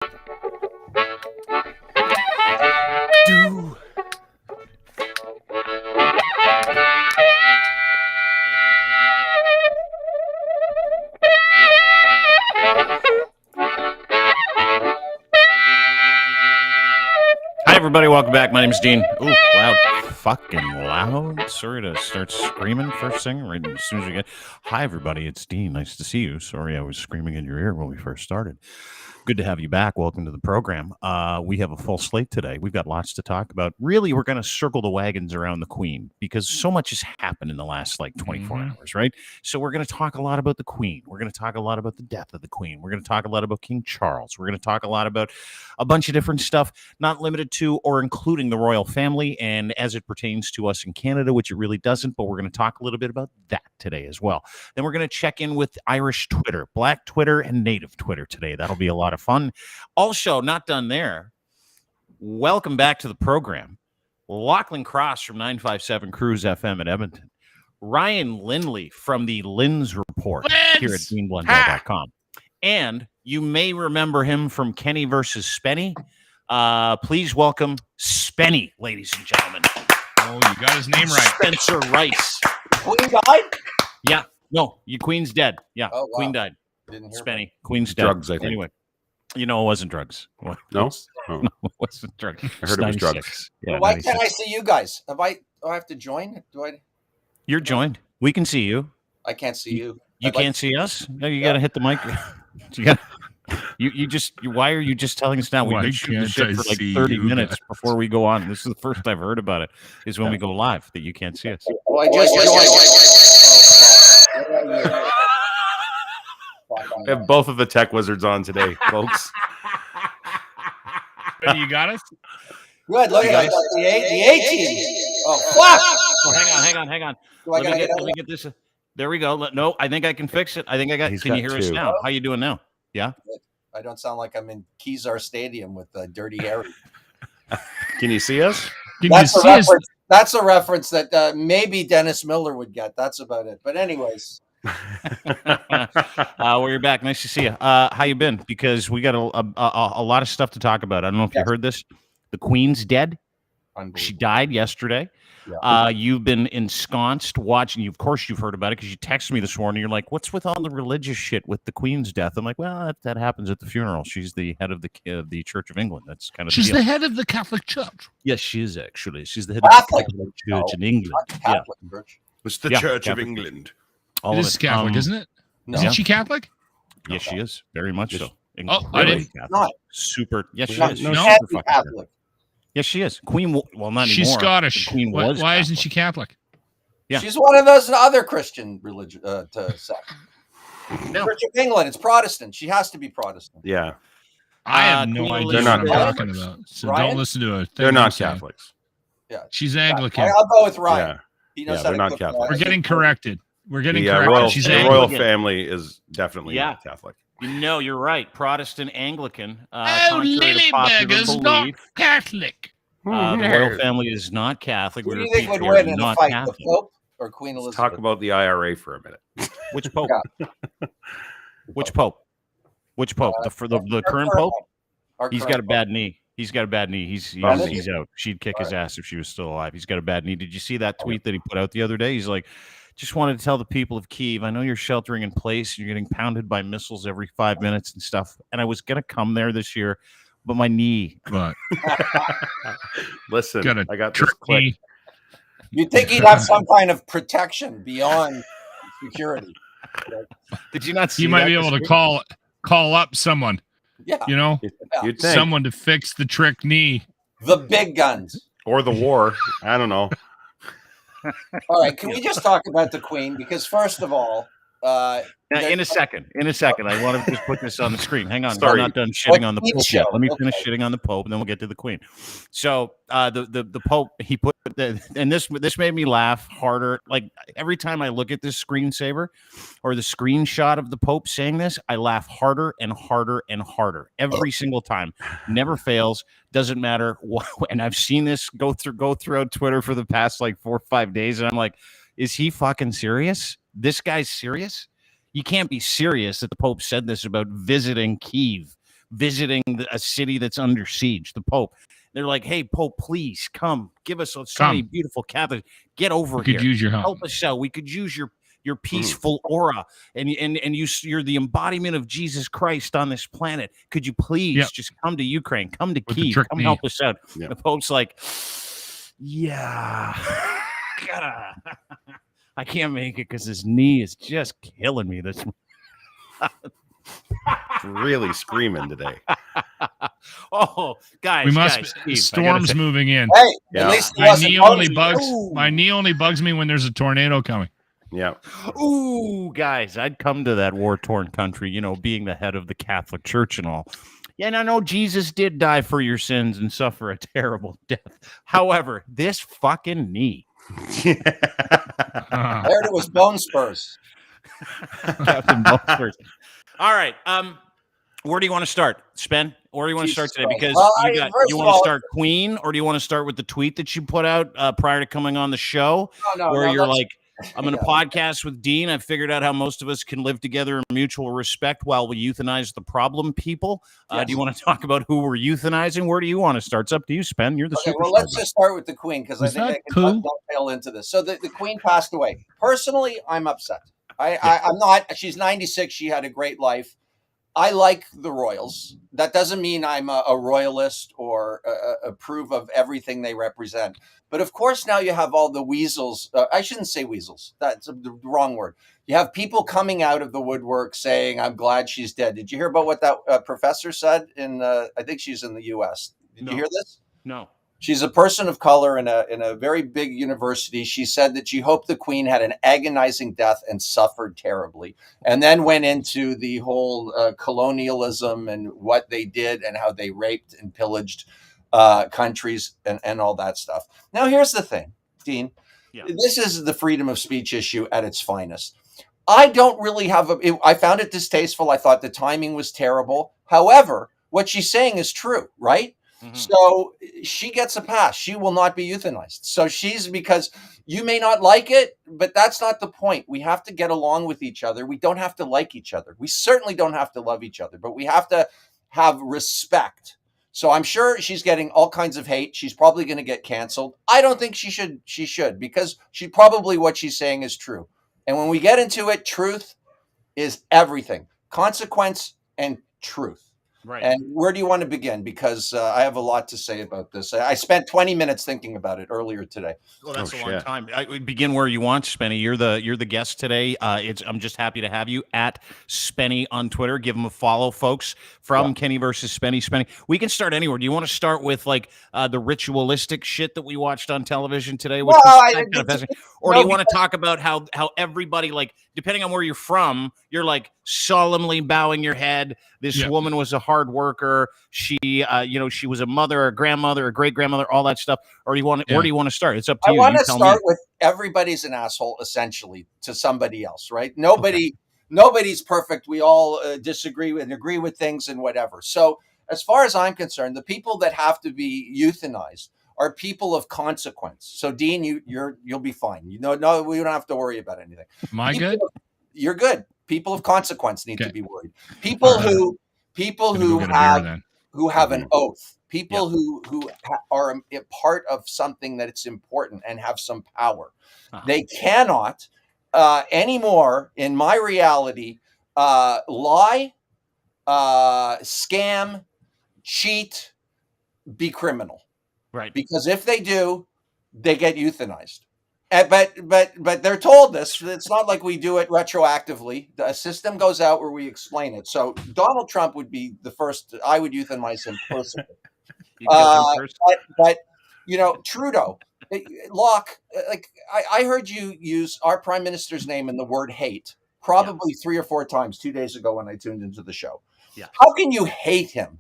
Do. Hi, everybody. Welcome back. My name is Dean. Ooh, loud. Fucking loud. Sorry to start screaming first thing right as soon as we get. Hi, everybody. It's Dean. Nice to see you. Sorry I was screaming in your ear when we first started. Good to have you back. Welcome to the program. We have a full slate today. We've got lots to talk about. Really, we're going to circle the wagons around the Queen because so much has happened in the last 24 hours, right? So we're going to talk a lot about the Queen. We're going to talk a lot about the death of the Queen. We're going to talk a lot about King Charles. We're going to talk a lot about a bunch of different stuff, not limited to or including the royal family and as it pertains to us in Canada, which it really doesn't, but we're going to talk a little bit about that today as well. Then we're going to check in with Irish Twitter, Black Twitter, and Native Twitter today. That'll be a lot of fun. Also, not done there. Welcome back to the program. Lochlin Cross from 957 Cruise FM at Edmonton. Ryan Lindley from the Lynn's Report here at DeanBlundell.com. And you may remember him from Kenny versus Spenny. Please welcome Spenny, ladies and gentlemen. Oh, you got his name right. Spencer Rice. Queen died? Yeah. No, your Queen's dead. Yeah, oh, wow. Queen died. Didn't hear Spenny. Queen's dead. Drugs, I think. Anyway, it wasn't drugs. No? No, it wasn't drugs. I heard it was drugs. Yeah, Why 96. can't I see you guys? Do I have to join? You're joined. We can see you. I can't see you. You can't see us? No, you got to hit the mic. You got. Why are you just telling us now? We've been shooting the shit for like 30 minutes before we go on. This is the first I've heard about it, is when we go live, that you can't see us. Oh, I just joined. We have both of the tech wizards on today, folks. You got us? Good. Look at the A team. Oh, fuck. Oh, hang on. Let me get this. There we go. No, I think I can fix it. I think I got. Can you hear us now? How you doing now? Yeah. I don't sound like I'm in Kezar Stadium with Dirty Harry. Can you see us? That's a reference that maybe Dennis Miller would get. That's about it. But anyways. Well, you're back. Nice to see you. How you been? Because we got a lot of stuff to talk about. I don't know if you heard this. The Queen's dead. She died yesterday. Yeah. You've been ensconced watching. Of course, you've heard about it because you texted me this morning. You're like, "What's with all the religious shit with the Queen's death?" I'm like, "Well, that happens at the funeral. She's the head of the Church of England. That's kind of she's the head of the Catholic Church. Yes, she is actually. She's the head of the Catholic Church in England. Catholic Church. It's the Church of England. It is Catholic, isn't it? No. Isn't she Catholic? Yes, she is very much so. I didn't. Not super. Yes, she is. No, super Catholic. Yes, she is. Queen. Well, not She's anymore. Scottish. The Queen was. Why isn't she Catholic? Yeah. She's one of those other Christian religion sects. No. Church of England. It's Protestant. She has to be Protestant. Yeah. I have no idea They're what not I'm talking about. So Ryan? don't listen to her. They're not Catholics. Yeah. She's Anglican. I'll go with Ryan. Yeah. He knows how they're to not cook Catholic. We're getting corrected. She's the Anglican. royal family is definitely not Catholic. No, you're right. Protestant Anglican. Lilyberger's not Catholic. The royal family is not Catholic. Who do you think would win in a fight, the Pope or Queen Elizabeth? Let's talk about the IRA for a minute. Which Pope? Which Pope? Which Pope? The current Pope? He's got a bad knee. He's out. She'd kick his ass if she was still alive. He's got a bad knee. Did you see that tweet that he put out the other day? He's like, just wanted to tell the people of Kyiv, I know you're sheltering in place. You're getting pounded by missiles every 5 minutes and stuff. And I was going to come there this year, but my knee. What? Listen, I got this clip. You'd think he'd have some kind of protection beyond security. Did you not see He might be able to call up someone. Yeah. You know? You'd think. Someone to fix the trick knee. The big guns. Or the war. I don't know. All right, can we just talk about the Queen? Because first of all, in a second, I want to just put this on the screen. Hang on, Sorry. we're not done shitting on the Pope yet. Let me finish shitting on the Pope, and then we'll get to the Queen. So the Pope, he put and this made me laugh harder. Like every time I look at this screensaver or the screenshot of the Pope saying this, I laugh harder and harder and harder every single time. Never fails. Doesn't matter. And I've seen this go throughout Twitter for the past 4 or 5 days, and I'm like, is he fucking serious? This guy's serious? You can't be serious that the Pope said this about visiting Kyiv visiting a city that's under siege, the Pope. They're like, hey, Pope, please come. Give us so many beautiful Catholics. Get over here. Could use your help. Help us out. We could use your peaceful aura. And you're the embodiment of Jesus Christ on this planet. Could you please just come to Ukraine? Come to Kyiv. Come help us out. The Pope's like, yeah. I can't make it because his knee is just killing me. This really screaming today. Oh, guys, we must. Steve, storm's moving in. Hey, at least my knee only bugs. My knee only bugs me when there's a tornado coming. Yeah. Ooh, guys, I'd come to that war-torn country, being the head of the Catholic Church and all. Yeah, and I know Jesus did die for your sins and suffer a terrible death. However, this fucking knee. I heard it was bone spurs. Captain Bone Spurs. All right. Where do you want to start, Spen? Where do you want to start today? Because you want to start Queen, or do you want to start with the tweet that you put out prior to coming on the show? You're like, I'm going to podcast with Dean. I figured out how most of us can live together in mutual respect while we euthanize the problem people. Do you want to talk about who we're euthanizing? Where do you want to start? It's up to you, Spen. You're the superstar. Well, let's just start with the Queen, because I think I can dovetail into this. So the Queen passed away. Personally, I'm upset. I'm not. She's 96. She had a great life. I like the royals. That doesn't mean I'm a royalist or approve of everything they represent. But of course, now you have all the weasels. I shouldn't say weasels. That's the wrong word. You have people coming out of the woodwork saying, I'm glad she's dead. Did you hear about what that professor said? I think she's in the U.S. Did you hear this? No. She's a person of color in a very big university. She said that she hoped the Queen had an agonizing death and suffered terribly, and then went into the whole colonialism and what they did and how they raped and pillaged countries and all that stuff. Now, here's the thing, Dean. Yeah. This is the freedom of speech issue at its finest. I don't really have I found it distasteful. I thought the timing was terrible. However, what she's saying is true, right? Mm-hmm. So she gets a pass. She will not be euthanized. So because you may not like it, but that's not the point. We have to get along with each other. We don't have to like each other. We certainly don't have to love each other, but we have to have respect. So I'm sure she's getting all kinds of hate. She's probably going to get canceled. I don't think she should, because what she's saying is true. And when we get into it, truth is everything. Consequence and truth. Right. And where do you want to begin? Because I have a lot to say about this. I spent 20 minutes thinking about it earlier today. Well, that's a long time. I would begin where you want, Spenny. You're the guest today. I'm just happy to have you at Spenny on Twitter. Give him a follow, folks. From Kenny versus Spenny. We can start anywhere. Do you want to start with the ritualistic shit that we watched on television today? Or do you want to talk about how everybody, depending on where you're from, you're solemnly bowing your head. This woman was a hard worker. She, she was a mother, a grandmother, a great grandmother, all that stuff. Or do you want? Where do you want to start? It's up to you. I want to start with everybody's an asshole, essentially, to somebody else, right? Nobody's perfect. We all disagree and agree with things and whatever. So, as far as I'm concerned, the people that have to be euthanized are people of consequence. So, Dean, you'll be fine. No, we don't have to worry about anything. Am I good? You're good. People of consequence need to be worried. People who have an oath. People who are a part of something that it's important and have some power. They cannot anymore, in my reality, lie, scam, cheat, be criminal. Right. Because if they do, they get euthanized. But they're told this. It's not like we do it retroactively. The system goes out where we explain it. So Donald Trump would be the first. I would euthanize him personally. But Trudeau, Locke. I heard you use our prime minister's name in the word hate probably 3 or 4 times 2 days ago when I tuned into the show. Yeah. How can you hate him?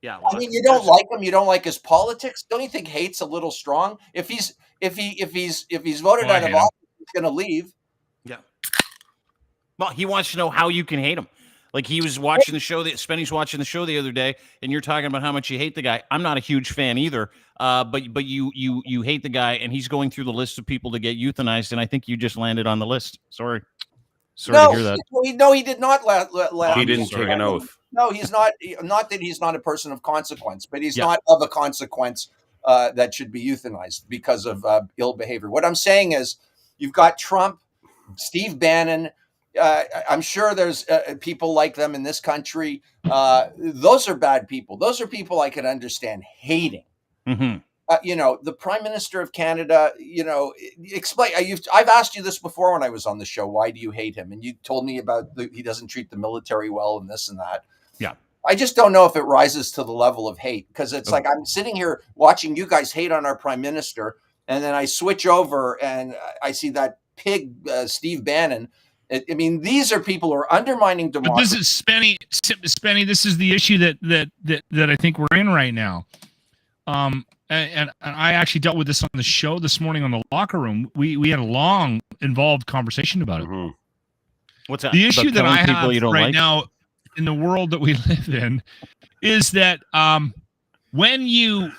Yeah, I mean, you don't like him. You don't like his politics. Don't you think hate's a little strong? If he's voted out of office, he's going to leave. Yeah. Well, he wants to know how you can hate him. He was watching the show. Spenny's watching the show the other day, and you're talking about how much you hate the guy. I'm not a huge fan either. But you hate the guy, and he's going through the list of people to get euthanized, and I think you just landed on the list. Sorry. Sorry to hear that. No, he did not let He didn't take an oath. No, he's not. Not that he's not a person of consequence, but he's Yeah. not of a consequence that should be euthanized because of ill behavior. What I'm saying is, you've got Trump, Steve Bannon. I'm sure there's people like them in this country. Those are bad people. Those are people I could understand hating. Mm-hmm. The Prime Minister of Canada, explain. I've asked you this before when I was on the show. Why do you hate him? And you told me about he doesn't treat the military well and this and that. Yeah. I just don't know if it rises to the level of hate, because it's like I'm sitting here watching you guys hate on our Prime Minister, and then I switch over and I see that pig Steve Bannon. I mean, these are people who are undermining democracy. But this is Spenny. This is the issue that I think we're in right now. And I actually dealt with this on the show this morning on the locker room. We had a long, involved conversation about it. Mm-hmm. What's that? The issue that I have right like? now in the world that we live in is that when you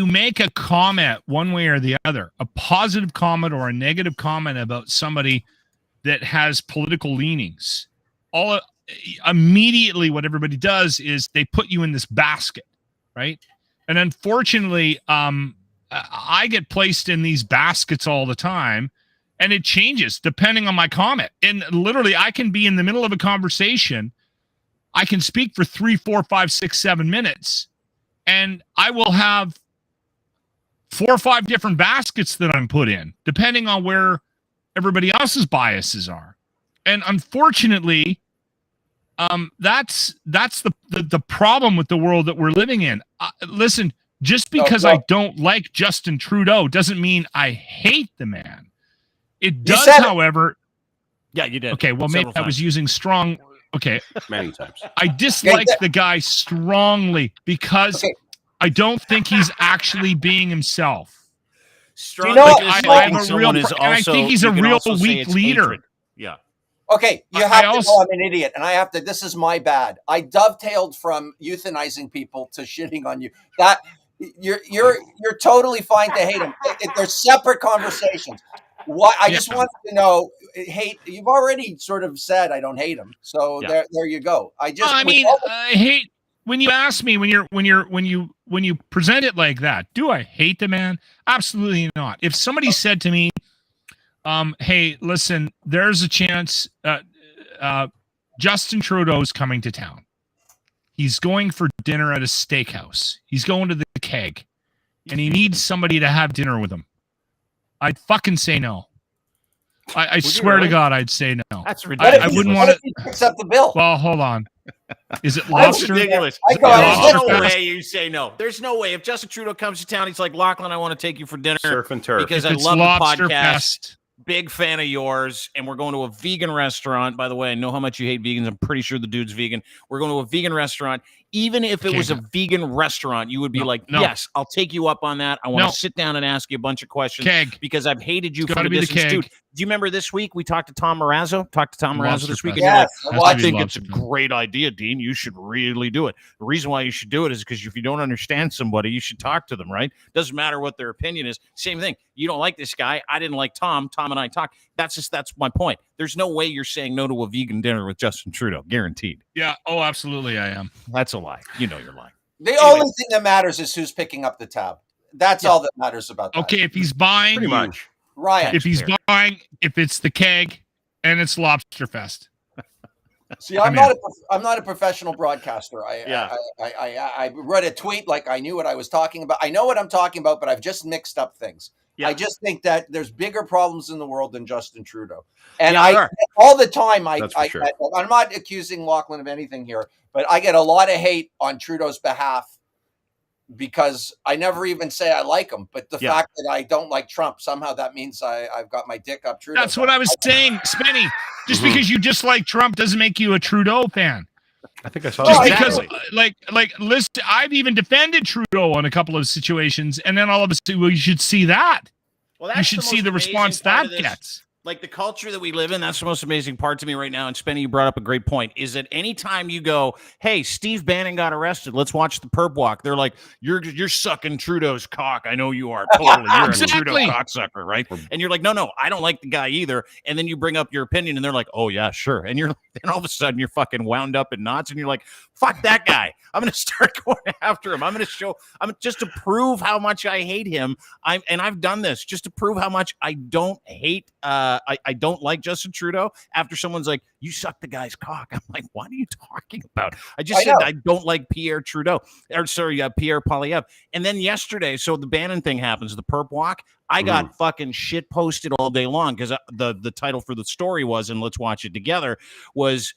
make a comment one way or the other, a positive comment or a negative comment about somebody that has political leanings, immediately what everybody does is they put you in this basket, right? And unfortunately, I get placed in these baskets all the time, and it changes depending on my comment. And literally, I can be in the middle of a conversation. I can speak for 3, 4, 5, 6, 7 minutes, and I will have 4 or 5 different baskets that I'm put in, depending on where everybody else's biases are. And unfortunately, that's the problem with the world that we're living in. Listen, just because I don't like Justin Trudeau doesn't mean I hate the man. It does, however. Yeah, you did. Okay, well, maybe I was using strong. Okay, many times. I dislike the guy strongly because I don't think he's actually being himself. Strong. I think he's a real weak leader. Hatred. Yeah. Okay, you have to know I'm an idiot, and I have to. This is my bad. I dovetailed from euthanizing people to shitting on you. That you're totally fine to hate him. They're separate conversations. Why? I just want to know. Hate. You've already sort of said I don't hate him, so there you go. I hate when you ask me when you present it like that. Do I hate the man? Absolutely not. If somebody said to me, hey, listen, there's a chance Justin Trudeau's coming to town. He's going for dinner at a steakhouse. He's going to the Keg, and he needs somebody to have dinner with him. I'd fucking say no. I swear to God, I'd say no. That's ridiculous. I wouldn't want to accept the bill. Well, hold on. Is it That's lobster? ridiculous. There's no way you say no. There's no way. If Justin Trudeau comes to town, he's like, Lochlin, I want to take you for dinner. Surf and turf. Because I love the podcast. Big fan of yours, and we're going to a vegan restaurant. By the way, I know how much you hate vegans. I'm pretty sure the dude's vegan. We're going to a vegan restaurant. Even if it was a vegan restaurant, you would be yes, I'll take you up on that. I want to sit down and ask you a bunch of questions because I've hated you from a distance. Dude, do you remember this week we talked to Tom Marazzo? This week. And yes, you're like, I think it's a great idea, Dean. You should really do it. The reason why you should do it is because if you don't understand somebody, you should talk to them, right? Doesn't matter what their opinion is. Same thing. You don't like this guy. I didn't like Tom. Tom and I talked. That's my point. There's no way you're saying no to a vegan dinner with Justin Trudeau. Guaranteed. Yeah. Oh, absolutely. I am. That's a lie. You know you're lying. The only thing that matters is who's picking up the tab. That's all that matters about that. Okay. If he's buying, pretty much. Ryan. If he's buying, if it's the Keg and it's Lobster Fest. See, I'm not a professional broadcaster. I read a tweet like I knew what I was talking about. I know what I'm talking about, but I've just mixed up things. Yeah. I just think that there's bigger problems in the world than Justin Trudeau. And all the time, I'm not accusing Lochlin of anything here, but I get a lot of hate on Trudeau's behalf because I never even say I like him. But the fact that I don't like Trump, somehow that means I've got my dick up Trudeau. That's what I was saying, Spenny. Just because you dislike Trump doesn't make you a Trudeau fan. I think I saw just that. Because, listen, I've even defended Trudeau on a couple of situations, and then all of a sudden, well, you should see that. Well, you should see the response that gets. Like the culture that we live in, that's the most amazing part to me right now. And Spenny, you brought up a great point. Is that anytime you go, hey, Steve Bannon got arrested, let's watch the perp walk. They're like, you're sucking Trudeau's cock. I know you are. Totally. You're a Trudeau cocksucker, right? And you're like, no, I don't like the guy either. And then you bring up your opinion and they're like, oh yeah, sure. And you're then all of a sudden you're fucking wound up in knots and you're like, fuck that guy. I'm going to start going after him. I'm just to prove how much I hate him. I've done this just to prove how much I don't hate, I don't like Justin Trudeau. After someone's like, you suck the guy's cock. I'm like, what are you talking about? I just said I don't like Pierre Trudeau. Or sorry, Pierre Poilievre. And then yesterday, so the Bannon thing happens, the perp walk. I got fucking shit posted all day long because the title for the story was, and let's watch it together, was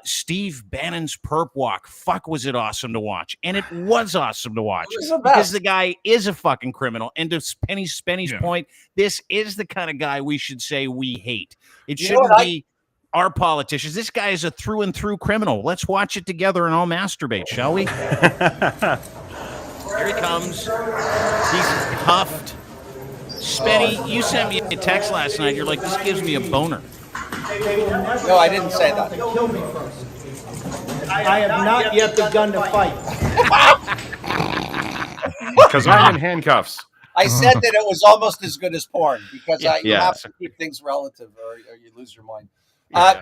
Steve Bannon's perp walk. Fuck, was it awesome to watch? And it was awesome to watch because the guy is a fucking criminal. And to Spenny's point, this is the kind of guy we should say we hate. It shouldn't be our politicians. This guy is a through and through criminal. Let's watch it together and all masturbate, shall we? Here he comes. He's cuffed. Spenny, you sent me a text last night. You're like, this gives me a boner. No, I didn't say that. Kill me first. I have not yet begun to fight. Because I'm in handcuffs. I said that it was almost as good as porn because you have to keep things relative or you lose your mind.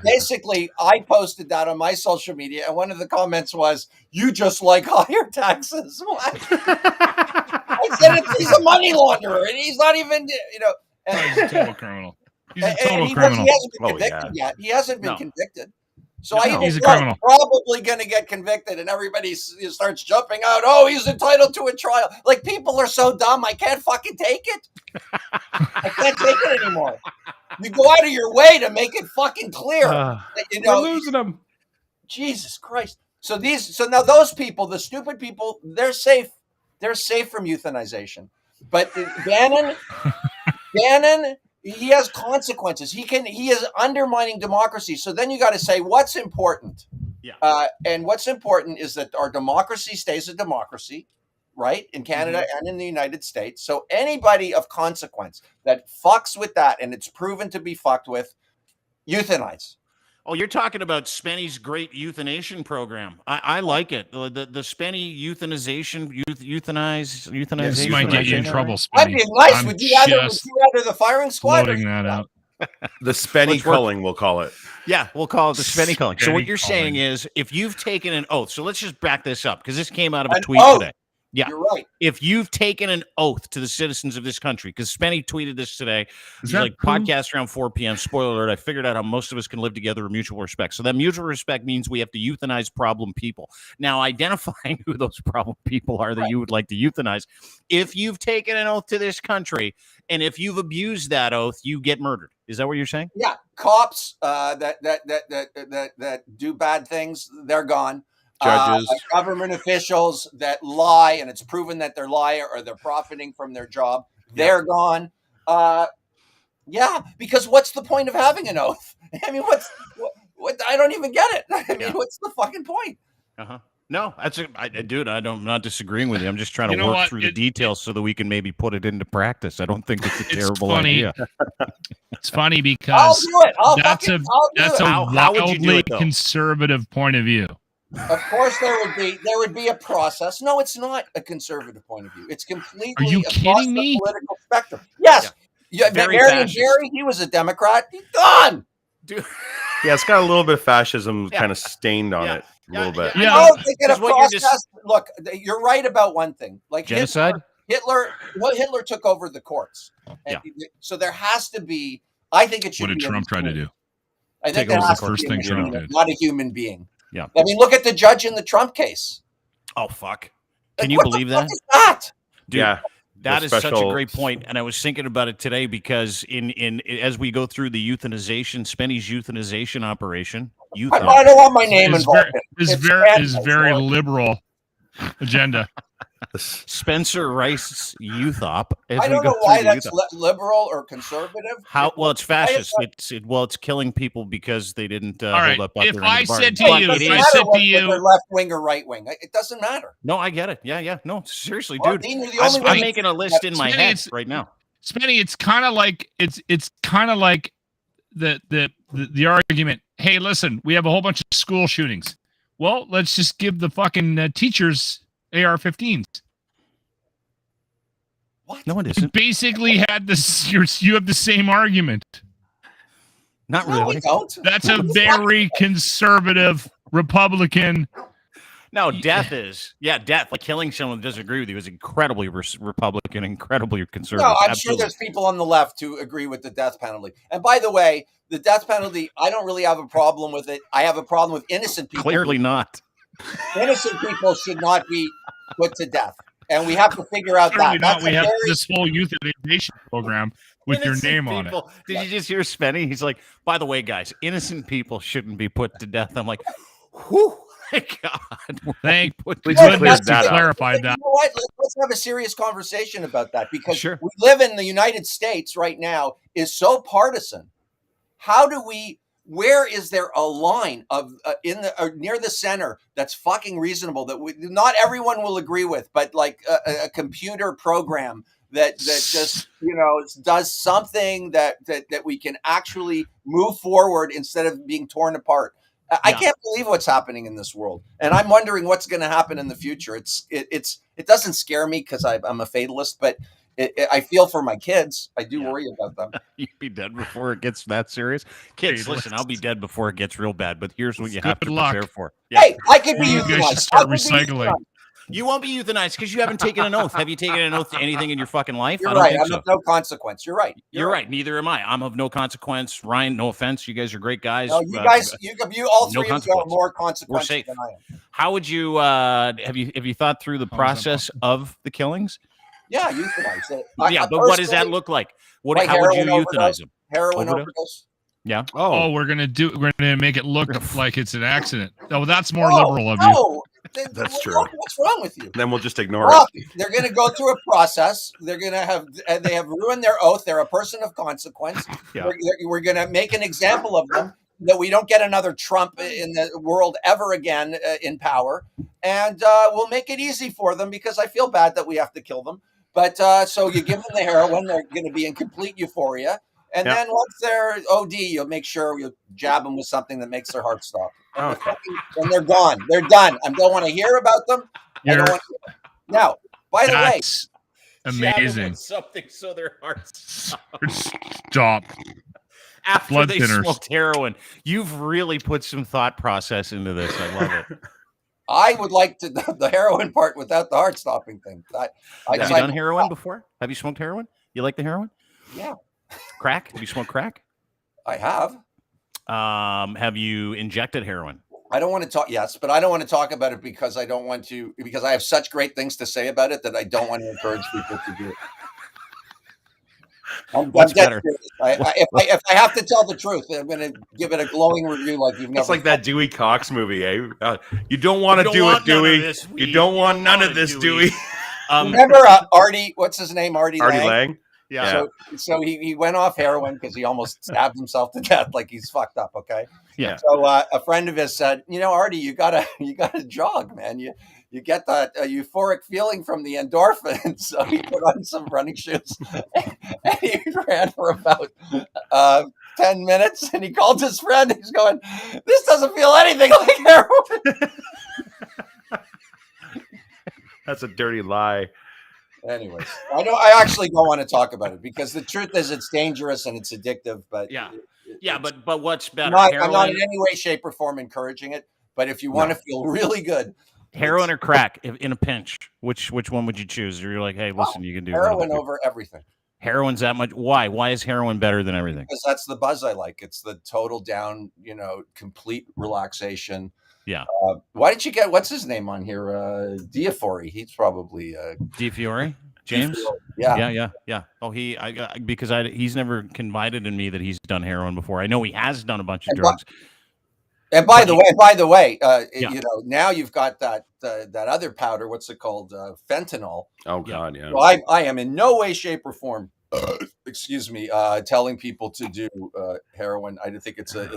Basically, I posted that on my social media, and one of the comments was, "You just like higher taxes." What? I said he's a money launderer, and he's not even, He's a total criminal. He's a total criminal. He hasn't been convicted yet. He hasn't been convicted. So he's a criminal. Probably going to get convicted, and everybody starts jumping out. Oh, he's entitled to a trial. Like, people are so dumb. I can't fucking take it. I can't take it anymore. You go out of your way to make it fucking clear. That, we're losing them. Jesus Christ. So now those people, the stupid people, they're safe. They're safe from euthanization. But Bannon, he has consequences. He is undermining democracy. So then you got to say, what's important? Yeah. And what's important is that our democracy stays a democracy, right? In Canada and in the United States. So anybody of consequence that fucks with that, and it's proven to be fucked with, euthanize. Oh, you're talking about Spenny's great euthanation program. I like it. The Spenny euthanization, euthanization. This might get you in trouble, Spenny. That'd be nice. Would you rather the firing squad? Loading that out. The Spenny culling, we'll call it. Yeah, we'll call it the Spenny culling. So what you're saying is, if you've taken an oath, so let's just back this up because this came out of a tweet today. Yeah, you're right. If you've taken an oath to the citizens of this country, because Spenny tweeted this today, he's like, podcast around 4 p.m. Spoiler alert, I figured out how most of us can live together with mutual respect. So that mutual respect means we have to euthanize problem people. Now, identifying who those problem people are that you would like to euthanize, if you've taken an oath to this country, and if you've abused that oath, you get murdered. Is that what you're saying? Yeah, cops that do bad things, they're gone. Judges, government officials that lie, and it's proven that they're lying or they're profiting from their job, they're gone. Because what's the point of having an oath? I mean, what I don't even get it. I mean, what's the fucking point? No, dude, I'm not disagreeing with you. I'm just trying to work through the details so that we can maybe put it into practice. I don't think it's a terrible idea. It's funny because I'll do it. That's a wildly conservative point of view. Of course, there would be a process. No, it's not a conservative point of view. It's completely Are you kidding me? The political spectrum. Yes, Marion Barry, he was a Democrat. He's gone, dude. Yeah, it's got a little bit of fascism kind of stained on it, a little bit. Yeah, they get a process. Look, you're right about one thing. Like genocide. Hitler took over the courts, and so there has to be. I think it should. What did Trump try to do? I think that was the first thing Trump did. Not a human being. Yeah. I mean, look at the judge in the Trump case. Oh, fuck. Can you believe that? What is that? Dude, that is such a great point. And I was thinking about it today because as we go through the Spenny's euthanization operation. I don't want my name involved. It's very liberal agenda. Spencer Rice's youth op. I don't know why that's liberal or conservative. Well, it's fascist. It's killing people because they didn't hold up. If I said to you, they're left wing or right wing, it doesn't matter. No, I get it. Yeah. No, seriously, dude. I'm making a list in my head right now. Spenny, it's kind of like the argument. Hey, listen, we have a whole bunch of school shootings. Well, let's just give the fucking teachers AR-15s. What? No, it You isn't. basically had this. You have the same argument. Not No, really. we don't. That's a very conservative Republican. No, death is. Yeah, death. Like killing someone who doesn't agree with you is incredibly Republican, incredibly conservative. No, I'm Absolutely. sure there's people on the left who agree with the death penalty. And by the way, the death penalty, I don't really have a problem with it. I have a problem with innocent people. Clearly not. Innocent people should not be put to death. And we have to figure out Certainly that. not. That's We a have very- this whole euthanasia program with your Innocent name on it. people. Did you just hear Spenny? He's like, by the way, guys, innocent people shouldn't be put to death. I'm like, whew, my God. Thank Put Please Yeah, clear goodness that you up. clarified You that. know what? Let's have a serious conversation about that because Sure. we live in the United States right now is so partisan. How do we? Where is there a line of in the near the center that's fucking reasonable that not everyone will agree with, but like a computer program that just does something that we can actually move forward instead of being torn apart. I can't believe what's happening in this world, and I'm wondering what's going to happen in the future. It doesn't scare me because I'm a fatalist, but I feel for my kids. I do worry about them. You'd be dead before it gets that serious. Kids, listen, I'll be dead before it gets real bad, but here's what you have to Good luck. prepare for. Yeah. Hey, I could be You guys should euthanized. start I could be recycling. euthanized. You won't be euthanized because you haven't taken an oath. Have you taken an oath to anything in your fucking life? You're I don't right. think I'm so. of no consequence. You're right. You're right. Neither am I. I'm of no consequence. Ryan, no offense. You guys are great guys. No, you guys, you all no three of you are consequence. more We're consequential safe. than I am. How would you have you thought through the process of the killings? Yeah, euthanize it. Yeah, but what does that look like? Like How would you heroin euthanize overdose. them? Heroin Overdose? overdose. Yeah. Oh, we're gonna make it look like it's an accident. Oh, that's more liberal of you. No, That's true. What's wrong with you? Then we'll just ignore Well, it. they're going to go through a process. They're going to they have ruined their oath. They're a person of consequence. Yeah. We're going to make an example of them that we don't get another Trump in the world ever again in power. And we'll make it easy for them because I feel bad that we have to kill them. But so you give them the heroin. They're going to be in complete euphoria. And then once they're OD, you'll make sure you jab them with something that makes their heart stop. Okay. And they're gone. They're done. I don't want to hear about them. I don't want to. Now, by the way, That's amazing. Something so their hearts Stop. after Blood they thinners. smoked heroin. You've really put some thought process into this. I love it. I would like to the heroin part without the heart stopping thing. Have you done heroin before? Have you smoked heroin? You like the heroin? Yeah, Crack? Have you smoked crack? I have. Have you injected heroin? I don't want to talk. Yes, but I don't want to talk about it because I don't want to. Because I have such great things to say about it that I don't want to encourage people to do it. What's better? If I have to tell the truth, I'm going to give it a glowing review like you've never. It's like that Dewey Cox movie, eh? You don't want to do it, Dewey. You don't want none of this, Dewey. Remember Artie? What's his name? Artie Lang. Yeah. So he went off heroin because he almost stabbed himself to death. Like he's fucked up. Okay. Yeah. So a friend of his said, Artie, you gotta jog, man. You get that euphoric feeling from the endorphins. So he put on some running shoes and he ran for about 10 minutes. And he called his friend. He's going, "This doesn't feel anything like heroin." That's a dirty lie. Anyways, I actually don't want to talk about it because the truth is it's dangerous and it's addictive. But but what's better? I'm not in any way, shape, or form encouraging it. But if you want to feel really good, heroin or crack in a pinch, which one would you choose? You're like, hey, listen, you can do heroin over everything. Heroin's that much. Why? Why is heroin better than everything? Because that's the buzz I like. It's the total down, complete relaxation. Yeah. Why did you get what's his name on here? Diafory. He's probably Diafiore? James? Yeah. Oh, because he's never confided in me that he's done heroin before. I know he has done a bunch of drugs. And by the way, now you've got that other powder. What's it called? Fentanyl. Oh God, yeah. Well, I am in no way, shape, or form. Telling people to do heroin. I think it's over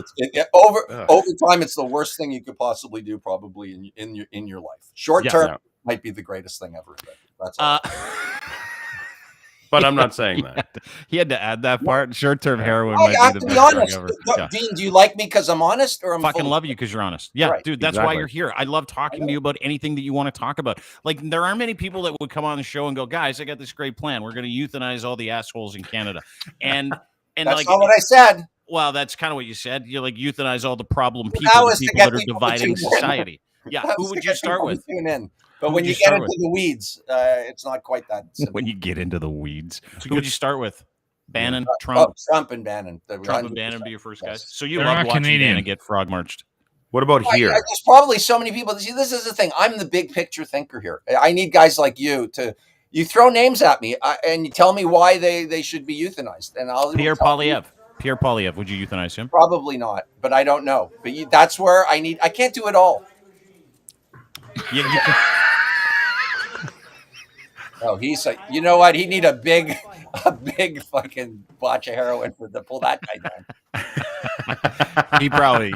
time. It's the worst thing you could possibly do, probably in your life. Short term might be the greatest thing ever. That's all. but I'm not saying that. He had to add that part. Short-term heroin I might have be to the be best drug honest. ever. Look, Yeah. Dean, do you like me because I'm honest, or I'm Fucking full love you because you're honest. Yeah, Right. dude, that's why Exactly. you're here. I love talking to you about anything that you want to talk about. Like, there aren't many people that would come on the show and go, guys, I got this great plan. We're going to euthanize all the assholes in Canada. And That's like, not what I said. well, that's kind of what you said. You're like euthanize all the problem Well, people, that the was to people get that are people to dividing tune in. society. Yeah, That who was would to you get start people to with? Tune in. But Who when would you you get start into with? the weeds, it's not quite that simple. When you get into the weeds, who would you start with? Bannon, Oh, Trump, Trump and Bannon. Trump and Bannon be your first guys. Yes. So you They're love not watching Canadian. Bannon get frog marched. What about here? There's probably so many people. See, this is the thing. I'm the big picture thinker here. I need guys like you to. You throw names at me and you tell me why they should be euthanized, and I'll Pierre tell you. Poilievre. Pierre Poilievre. Would you euthanize him? Probably not, but I don't know. But that's where I need. I can't do it all. Yeah, you can. Oh, you know what? He need a big fucking batch of heroin to pull that guy down. He probably,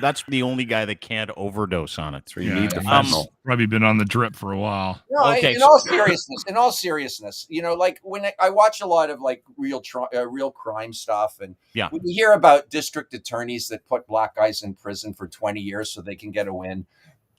that's the only guy that can't overdose on it. You need the he's fentanyl. probably been on the drip for a while. No, Okay, in all seriousness, like when I watch a lot of like real crime stuff, and when you hear about district attorneys that put black guys in prison for 20 years so they can get a win,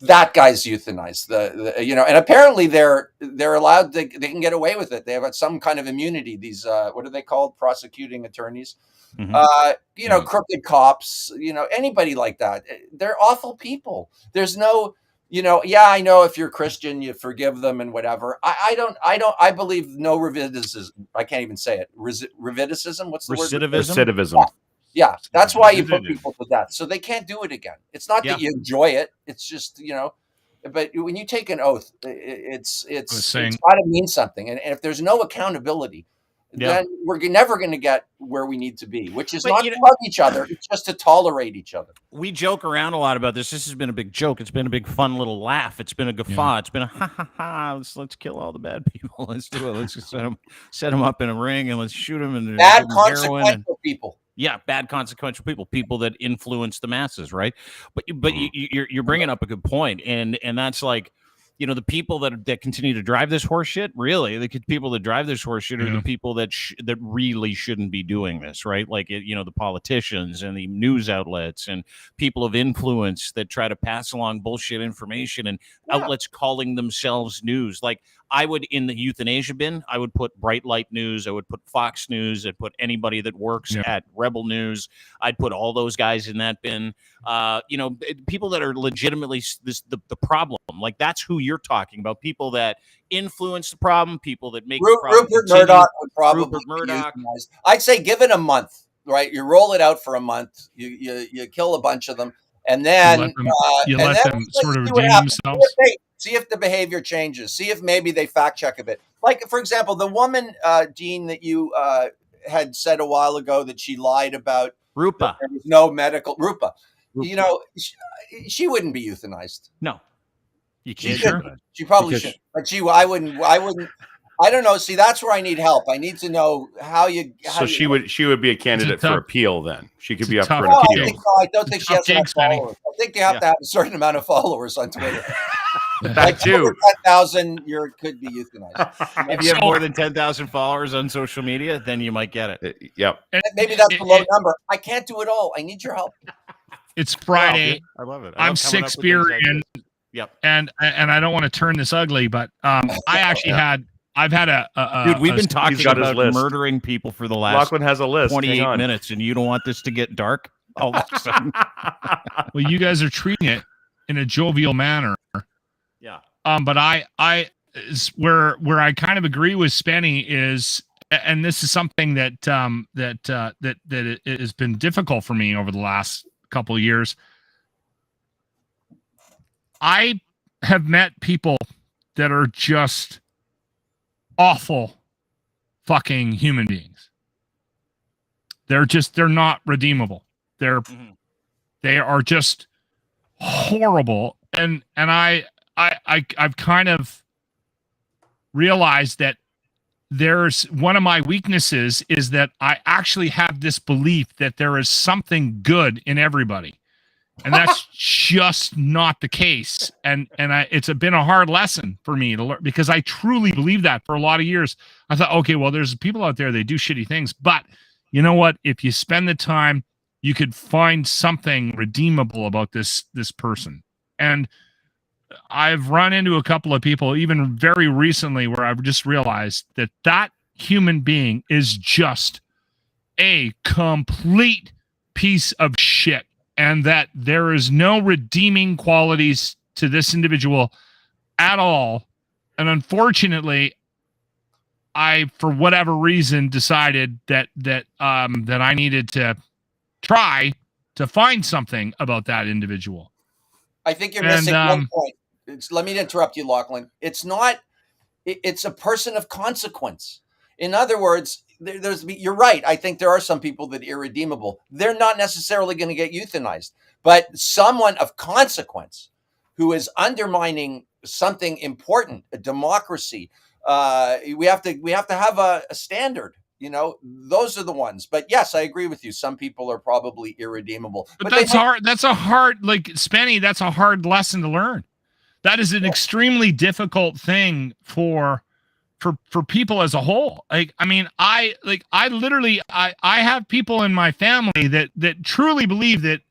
that guy's euthanized. And apparently they're allowed. They can get away with it. They have some kind of immunity. These what are they called? Prosecuting attorneys. Mm-hmm. Crooked cops. Anybody like that. They're awful people. There's no. I know if you're Christian, you forgive them and whatever. I believe no recidivism. I can't even say it. Recidivism. What's the word? Recidivism. Yeah, that's why you put people to death, so they can't do it again. It's not that you enjoy it; it's just But when you take an oath, it's got to mean something, and if there's no accountability, then we're never going to get where we need to be, which is not to love each other; it's just to tolerate each other. We joke around a lot about this. This has been a big joke. It's been a big fun little laugh. It's been a guffaw. It's been a ha ha ha. Let's kill all the bad people. Let's do it. Let's just set them up in a ring and let's shoot them and bad consequential people. Yeah, bad consequential people that influence the masses, right? But you're bringing up a good point, and that's like, the people that continue to drive this horse shit. Really, the people that drive this horse shit are the people that really shouldn't be doing this, right? Like the politicians and the news outlets and people of influence that try to pass along bullshit information and outlets calling themselves news. Like, I would, in the euthanasia bin, I would put Bright Light News. I would put Fox News. I'd put anybody that works at Rebel News. I'd put all those guys in that bin. People that are legitimately the problem. Like, that's who you're talking about. People that influence the problem. People that make the problem Rupert continue. Murdoch would probably Rupert Murdoch. be euthanized. I'd say give it a month, right? You roll it out for a month. You kill a bunch of them, and then you let them sort of redeem themselves. See if the behavior changes. See if maybe they fact check a bit. Like, for example, the woman, Dean, that you had said a while ago that she lied about. Rupa. There was no medical. Rupa. She wouldn't be euthanized. No. You She can't. should. She probably should. But I wouldn't. I don't know. See, that's where I need help. I need to know how you. She would be a candidate for appeal. Then she could be up for an No, appeal. I don't think she has enough followers. I think you have to have a certain amount of followers on Twitter. That too. 10,000, you could be euthanized. If you have more than 10,000 followers on social media, then you might get it. Yep. And maybe that's a low number. I can't do it all. I need your help. It's Friday. I love it. I'm 6 beer in. Yep. And I don't want to turn this ugly, but I've had a dude. We've been talking about list. murdering people for the last Lochlin has a list. 28 minutes, and you don't want this to get dark all of a sudden. Well, you guys are treating it in a jovial manner. Yeah. But where I kind of agree with Spenny is, and this is something that it has been difficult for me over the last couple of years. I have met people that are just awful fucking human beings. They're not redeemable. They are just horrible. And I've kind of realized that there's one of my weaknesses is that I actually have this belief that there is something good in everybody. And that's just not the case. And it's been a hard lesson for me to learn, because I truly believe that for a lot of years. I thought, okay, well, there's people out there, they do shitty things, but you know what? If you spend the time, you could find something redeemable about this person. And I've run into a couple of people, even very recently, where I've just realized that human being is just a complete piece of shit, and that there is no redeeming qualities to this individual at all. And unfortunately, I, for whatever reason, decided that I needed to try to find something about that individual. I think you're missing one point. Let me interrupt you, Lochlin. It's a person of consequence. In other words, you're right. I think there are some people that are irredeemable. They're not necessarily going to get euthanized, but someone of consequence who is undermining something important, a democracy. We have to have a standard. Those are the ones. But yes, I agree with you. Some people are probably irredeemable. But that's hard. That's a hard, like Spenny, that's a hard lesson to learn. That is an extremely difficult thing for people as a whole. Like, I mean, I literally have people in my family that truly believe that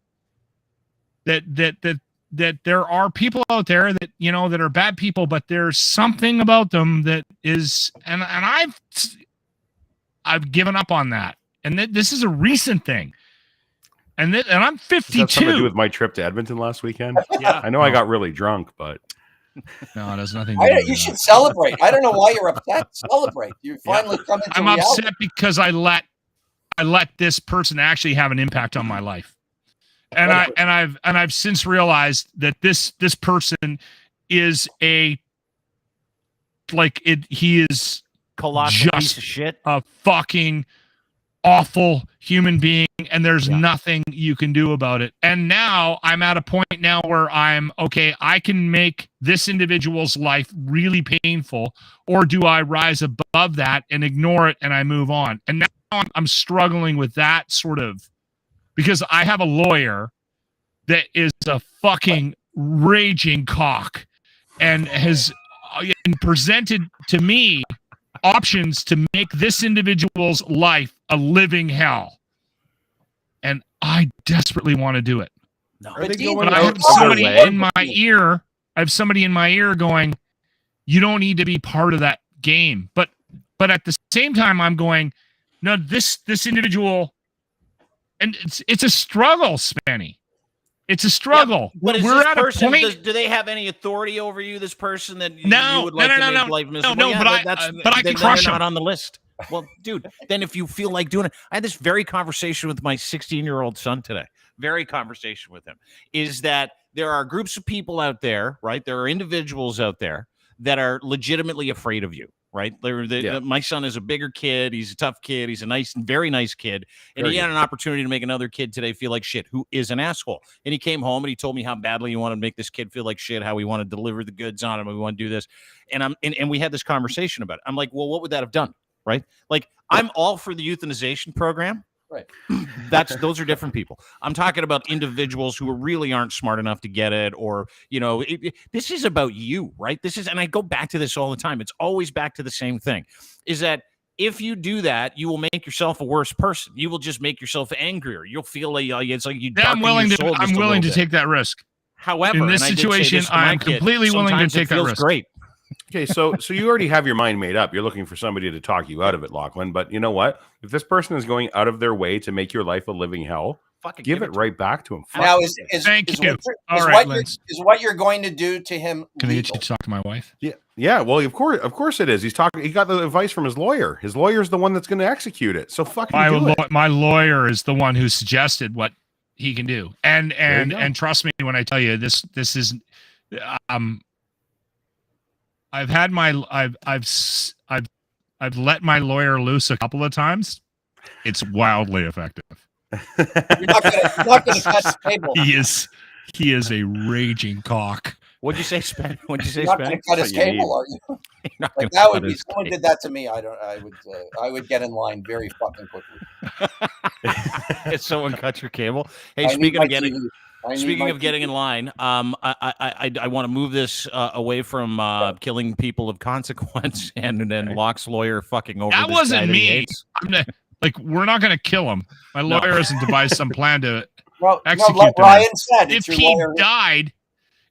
there are people out there that, that are bad people, but there's something about them that is, and I've given up on that. And this is a recent thing. And I'm 52. Does that something to do with my trip to Edmonton last weekend? Yeah. I know I got really drunk, but no, it has nothing to do with you should celebrate. I don't know why you're upset. Celebrate. You finally come into reality. I'm upset because I let this person actually have an impact on my life. And I've since realized that this person is he is colossal piece just of shit, a fucking awful human being, and there's nothing you can do about it. And now I'm at a point now where I'm okay, I can make this individual's life really painful, or do I rise above that and ignore it and I move on? And now I'm struggling with that sort of, because I have a lawyer that is a fucking raging cock and has presented to me options to make this individual's life a living hell, and I desperately want to do it. No, but I have somebody in my ear. I have somebody in my ear going, "You don't need to be part of that game." But at the same time, I'm going, "No, this individual," and it's a struggle, Spenny. It's a struggle. Yeah, but we're at a point. Do they have any authority over you? This person that you would like to make life miserable? No, yeah, but I can crush them. Not on the list. Well, dude, then if you feel like doing it, I had this very conversation with my 16-year-old son today. Very conversation with him is that there are groups of people out there, right? There are individuals out there that are legitimately afraid of you. Right. My son is a bigger kid. He's a tough kid. He's a nice, very nice kid. And he had an opportunity to make another kid today feel like shit, who is an asshole. And he came home and he told me how badly he wanted to make this kid feel like shit, how he wanted to deliver the goods on him. And we want to do this. And we had this conversation about it. I'm like, well, what would that have done? Right. Like, I'm all for the euthanization program. Right. Those are different people. I'm talking about individuals who really aren't smart enough to get it, or, this is about you, right? And I go back to this all the time. It's always back to the same thing, is that if you do that, you will make yourself a worse person. You will just make yourself angrier. You'll feel like it's like you. I'm willing to take that risk. However, in this situation, I'm completely willing to take that risk. Great. Okay, so you already have your mind made up. You're looking for somebody to talk you out of it, Lochlin. But you know what? If this person is going out of their way to make your life a living hell, give it right back to him. Now, thank you. Is what you're going to do to him? Can I get you to talk to my wife? Yeah. Well, of course it is. He got the advice from his lawyer. His lawyer's the one that's going to execute it. So fucking my lawyer is the one who suggested what he can do. And trust me when I tell you this is I've let my lawyer loose a couple of times. It's wildly effective. You're not gonna cut the cable. He is a raging cock. What'd you say, Spenny? What'd you say, You're not Spenny? going to cut his cable, are you? Like, that would be. Someone did that to me. I would get in line very fucking quickly. If someone cuts your cable. Hey, speaking of getting. Speaking of getting in line, I want to move this away from killing people of consequence and then Locke's lawyer fucking over. That this wasn't guy that he me. hates. We're not going to kill him. My lawyer hasn't devised some plan to execute like the Ryan man. said,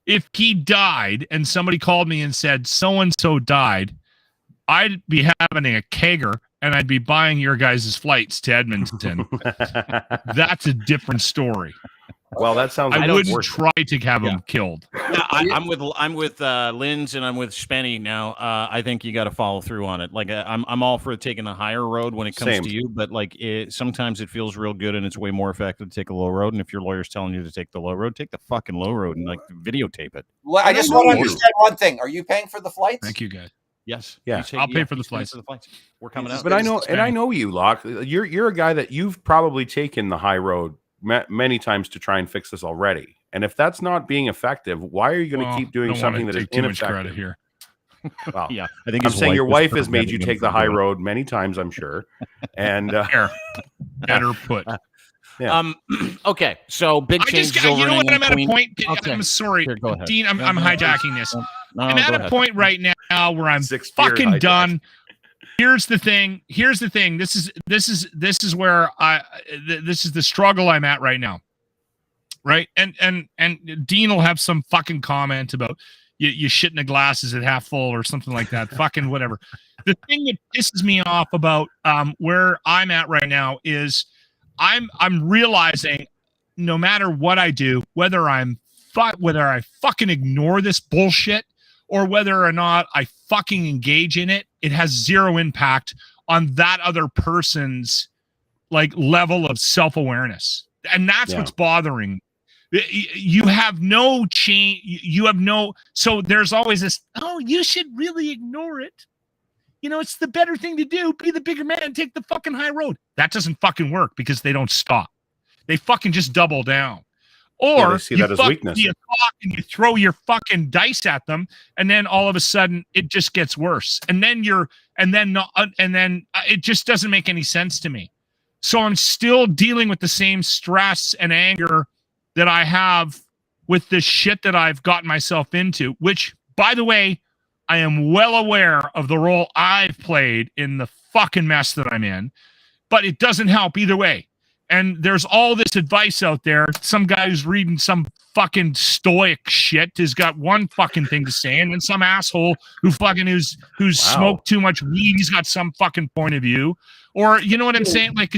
If he died and somebody called me and said so-and-so died, I'd be having a kegger and I'd be buying your guys' flights to Edmonton. That's a different story. Well, that sounds. I wouldn't try to have him killed. Yeah, I'm with Linz and I'm with Spenny now. I think you got to follow through on it. Like I'm all for taking the higher road when it comes to you, but like sometimes it feels real good and it's way more effective to take a low road. And if your lawyer's telling you to take the low road, take the fucking low road and like videotape it. Well, I just want to understand one thing: are you paying for the flights? Thank you, guys. Yes. Yeah. I'll pay for the flights. We're coming out. But I know you, Locke. You're a guy that you've probably taken the high road many times to try and fix this already. And if that's not being effective, why are you going to keep doing something that is ineffective here? Well, yeah, I think I'm saying your wife has made you take the high road many times, I'm sure. And better put. Yeah. Okay, so big changes over. You know what? I'm at a Queen. point. Okay. I'm sorry, Here, go ahead. Dean. I'm hijacking this. No, I'm at a point right now where I'm fucking hijack. done. Here's the thing. This is where this is the struggle I'm at right now. Right. And Dean will have some fucking comment about you shit in the glasses at half full or something like that. Fucking whatever. The thing that pisses me off about where I'm at right now is I'm realizing no matter what I do, whether I fucking ignore this bullshit or whether or not I fucking engage in it, it has zero impact on that other person's like level of self-awareness. And that's what's bothering. You have no change. So there's always this, you should really ignore it. You know, it's the better thing to do. Be the bigger man and take the fucking high road. That doesn't fucking work because they don't stop. They fucking just double down. Or they see that as weakness. You and you throw your fucking dice at them, and then all of a sudden it just gets worse. And then it just doesn't make any sense to me. So I'm still dealing with the same stress and anger that I have with the shit that I've gotten myself into, which, by the way, I am well aware of the role I've played in the fucking mess that I'm in, but it doesn't help either way. And there's all this advice out there. Some guy who's reading some fucking stoic shit has got one fucking thing to say, and then some asshole who's smoked too much weed, he's got some fucking point of view. Or you know what I'm saying? Like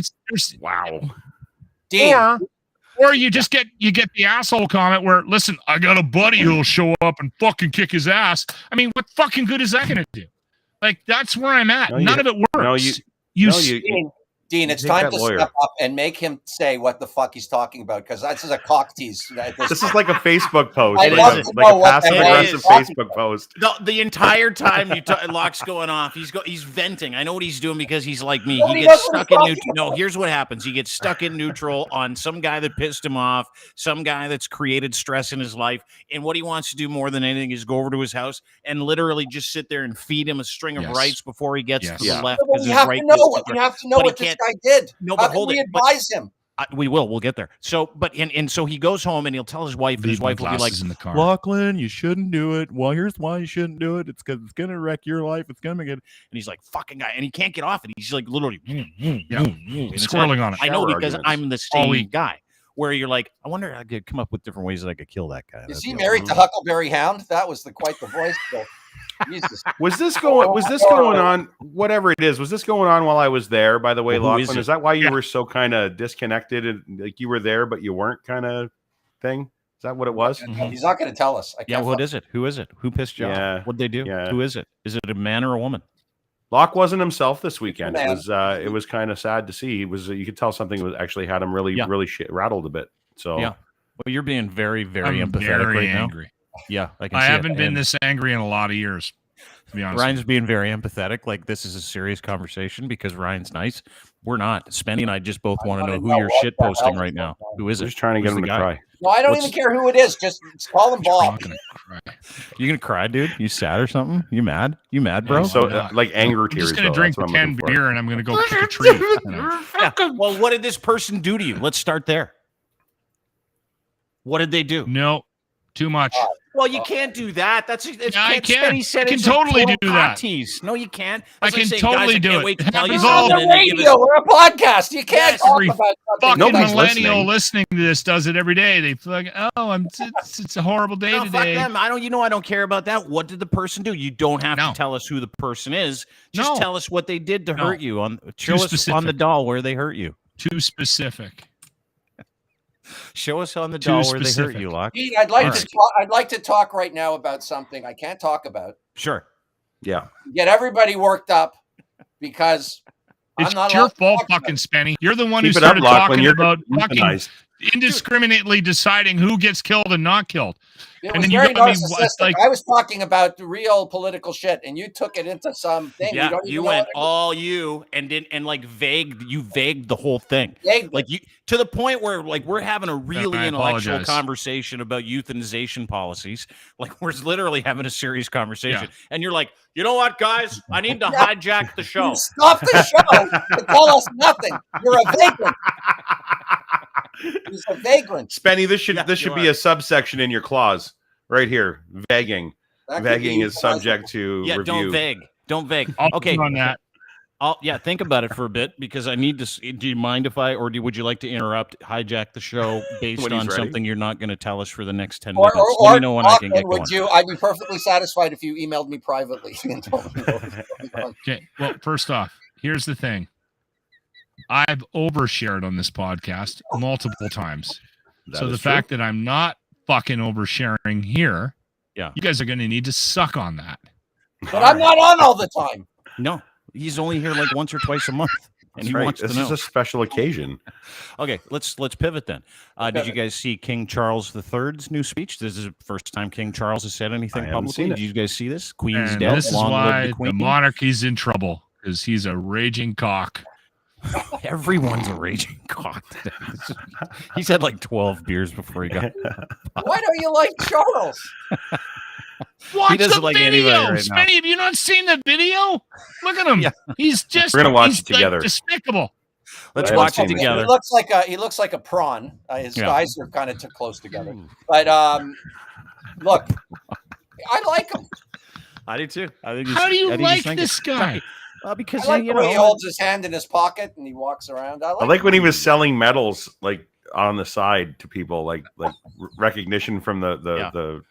Or you just get the asshole comment where, listen, I got a buddy who'll show up and fucking kick his ass. I mean, what fucking good is that gonna do? Like, that's where I'm at. None of it works. Dean, it's time to step up and make him say what the fuck he's talking about, because this is a cock tease. This is like a Facebook post, like a passive-aggressive Facebook post. The entire time Locke's going off, he's venting. I know what he's doing because he's like me. He gets stuck in neutral. No, here's what happens. He gets stuck in neutral on some guy that pissed him off, some guy that's created stress in his life, and what he wants to do more than anything is go over to his house and literally just sit there and feed him a string of rights before he gets to the left. You have to know what this guy did. No, but hold it. Advise him. We will. We'll get there. So, but so he goes home and he'll tell his wife. And his wife will be like, "Lochlin, you shouldn't do it. Well, here's why you shouldn't do it. It's because it's gonna wreck your life. It's gonna make it." And he's like, "Fucking guy," and he can't get off it. He's like literally swirling on it. I know because I'm the same guy. Where you're like, I wonder I could come up with different ways that I could kill that guy. Is he married to Huckleberry Hound? That was quite the voice. Jesus. Was this going on? Whatever it is, was this going on while I was there? By the way, Lochlin, is that why you were so kind of disconnected and like you were there but you weren't kind of thing? Is that what it was? He's not going to tell us. What is it? Who is it? Who pissed you off? What'd they do? Who is it? Is it a man or a woman? Locke wasn't himself this weekend. It was kind of sad to see. He was. You could tell something was actually had him really rattled a bit. So well, you're being very, very empathetic right angry. now. Yeah, I haven't been this angry in a lot of years. To be honest, Ryan's being very empathetic. Like, this is a serious conversation because Ryan's nice. We're not. Spenny and I just both want to know who you're shit posting right now. Who is it? Just trying to get him to cry. No, I don't even care who it is. Just call him Bob. You gonna cry, dude? You sad or something? You mad? You mad, bro? So like anger tears. I'm just gonna drink 10 beer and I'm gonna go kick a tree. Well, what did this person do to you? Let's start there. What did they do? No, too much. Well, you can't do that. That's I can. Spenny said I can it's a totally total do cock that. tease. No, you can't. I That's like can saying, totally guys, I do can't it. wait to It tell you happens We're all on something. the And then you give radio. us We're a podcast. You can't Yes, talk every about something. Fucking Nobody's millennial listening. listening to this does it every day. They feel like, oh, it's a horrible day no, fuck today. them. I don't care about that. What did the person do? You don't have to tell us who the person is. Just tell us what they did to hurt you. Show us on the doll where they hurt you. Too specific. Show us on the doll where they hurt you, Locke. Pete, I'd like to talk right now about something I can't talk about. Sure. Yeah. Get everybody worked up because It's I'm not your allowed to fault, talk about fucking it. Spenny. You're the one who Keep it up, started Lochlin. talking You're about fucking euthanized. indiscriminately deciding who gets killed and not killed. It And was then you very got me, narcissistic. like- I was talking about the real political shit, and you took it into some thing. Yeah, don't even you know went what all you and vagued the whole thing. it Like you to the point where like we're having a really I intellectual apologize. conversation about euthanization policies. Like we're literally having a serious conversation. And you're like, you know what, guys? I need to hijack the show. You stop the show to tell us nothing. You're a vagrant. He's a vagrant. Spenny, this should you be are. a subsection in your clause right here. Vagging. That could Vagging be is subject to Yeah, review. don't vague. I'll Okay. put on that. Think about it for a bit because I need to. Do you mind if would you like to interrupt, hijack the show based When he's on ready. something you're not going to tell us for the next 10 Or, minutes? Let me know when I can get Lachlan, going. I'd be perfectly satisfied if you emailed me privately. And told me what was going on. Okay. Well, first off, here's the thing. I've overshared on this podcast multiple times. So the fact that I'm not fucking oversharing here, you guys are going to need to suck on that. But I'm not on all the time. No, he's only here like once or twice a month, and he right. wants This to know. is a special occasion. Okay, let's pivot then. Did you guys see King Charles III's new speech? This is the first time King Charles has said anything I haven't publicly. seen it. Did you guys see this? Queen's And dead. this is Long live why the the Queen. monarchy's in trouble because he's a raging cock. Everyone's a raging cock. He's had like 12 beers before he got. Why don't you like Charles? Watch doesn't the like video. anybody right now. Spenny, have you not seen the video? Look at him. Yeah. He's just We're gonna watch he's it together. Like despicable. Let's I watch it haven't seen it. together. He looks like a prawn. His Yeah. eyes are kind of too close together. But look, I like him. I do too. How do you like this guy? Well, because I like you the way he know, holds his hand in his pocket and he walks around. I like when he was selling medals like on the side to people, like recognition from the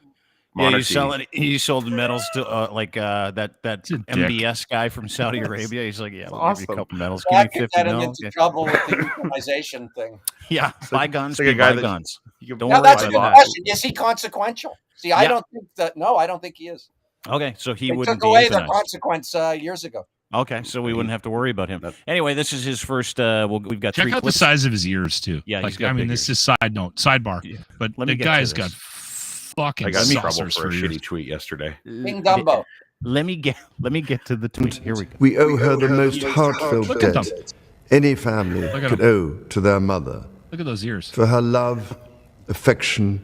monarchy. he sold medals to that a dick. MBS guy from Saudi Arabia. He's like, yeah, I'll give awesome. you a couple medals. That Give me could get 50 him mils. into trouble with the euthanization thing. Yeah, bygones like a be guy that- bygones. You Don't Now worry that's a good about that. question. Is he consequential? See, I Yeah. don't think that. No, I don't think he is. Okay, so he They wouldn't took be away the euthanized. consequence years ago. Okay, so we wouldn't have to worry about him. That- Anyway, this is his first. We've got Check three out the clips. size of his ears too. Yeah, he's like, got I mean, big this is sidebar. Yeah. But Let me the get to guy's this. got fucking I got in trouble saucers for a for ears. shitty tweet yesterday. King Dumbo. Let me get to the tweet. Here we go. We owe her the most heartfelt Look at debt them. any family Look at could them. owe to their mother Look at those ears. for her love, affection,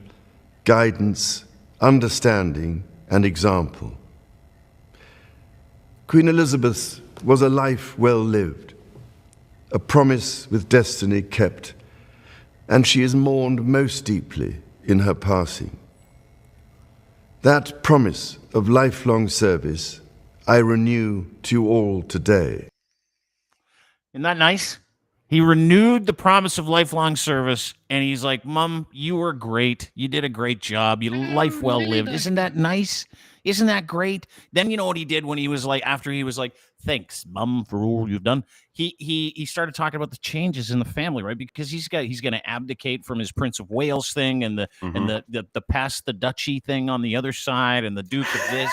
guidance, understanding, and example. Queen Elizabeth was a life well lived, a promise with destiny kept, and she is mourned most deeply in her passing. That promise of lifelong service I renew to you all today. Isn't that nice? He renewed the promise of lifelong service, and he's like, "Mom, you were great. You did a great job. Your life well lived." Isn't that nice? Isn't that great? Then you know what he did when he was like, after he was like, "Thanks, Mom, for all you've done." He started talking about the changes in the family, right? Because he's going to abdicate from his Prince of Wales thing and the pass the duchy thing on the other side, and the Duke of this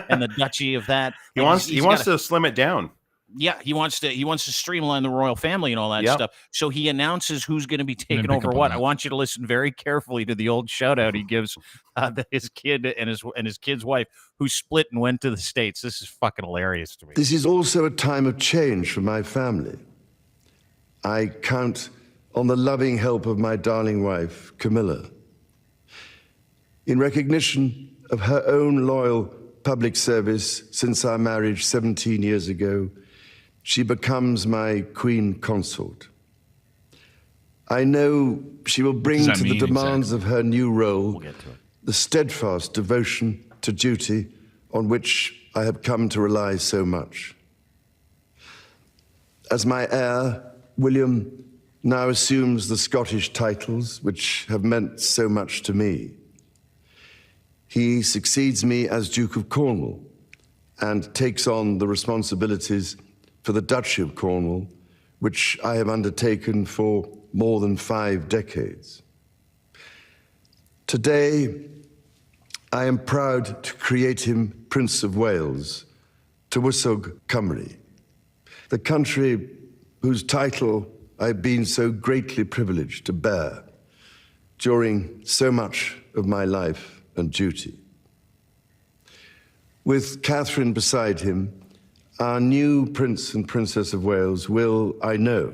and the Duchy of that. He And wants he's gotta- to slim it down. Yeah, he wants to streamline the royal family and all that Yep. stuff. So he announces who's going to be taking pick over up on what. that. I want you to listen very carefully to the old shout out he gives his kid and his kid's wife, who split and went to the States. This is fucking hilarious to me. This is also a time of change for my family. I count on the loving help of my darling wife, Camilla. In recognition of her own loyal public service since our marriage 17 years ago, she becomes my queen consort. I know she will bring What to does that the mean demands of her new role We'll get to it. the steadfast devotion to duty on which I have come to rely so much. As my heir, William now assumes the Scottish titles which have meant so much to me. He succeeds me as Duke of Cornwall and takes on the responsibilities for the Duchy of Cornwall, which I have undertaken for more than 5 decades. Today, I am proud to create him Prince of Wales, Tywysog Cymru, the country whose title I've been so greatly privileged to bear during so much of my life and duty. With Catherine beside him, our new Prince and Princess of Wales will, I know,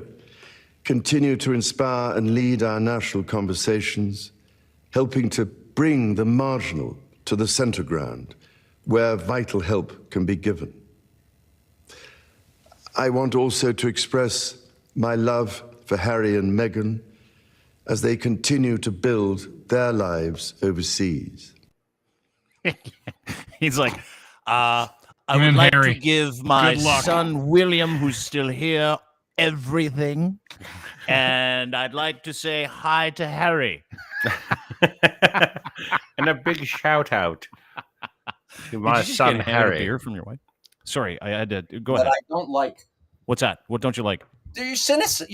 continue to inspire and lead our national conversations, helping to bring the marginal to the centre ground, where vital help can be given. I want also to express my love for Harry and Meghan as they continue to build their lives overseas. He's like, I would like Harry. to give my Good luck. son William, who's still here, everything. And I'd like to say hi to Harry. And a big shout out to my Did you just son get handed a Harry. beer from your wife? Sorry, I had to go That ahead. I don't like. What's that? What don't you like? You're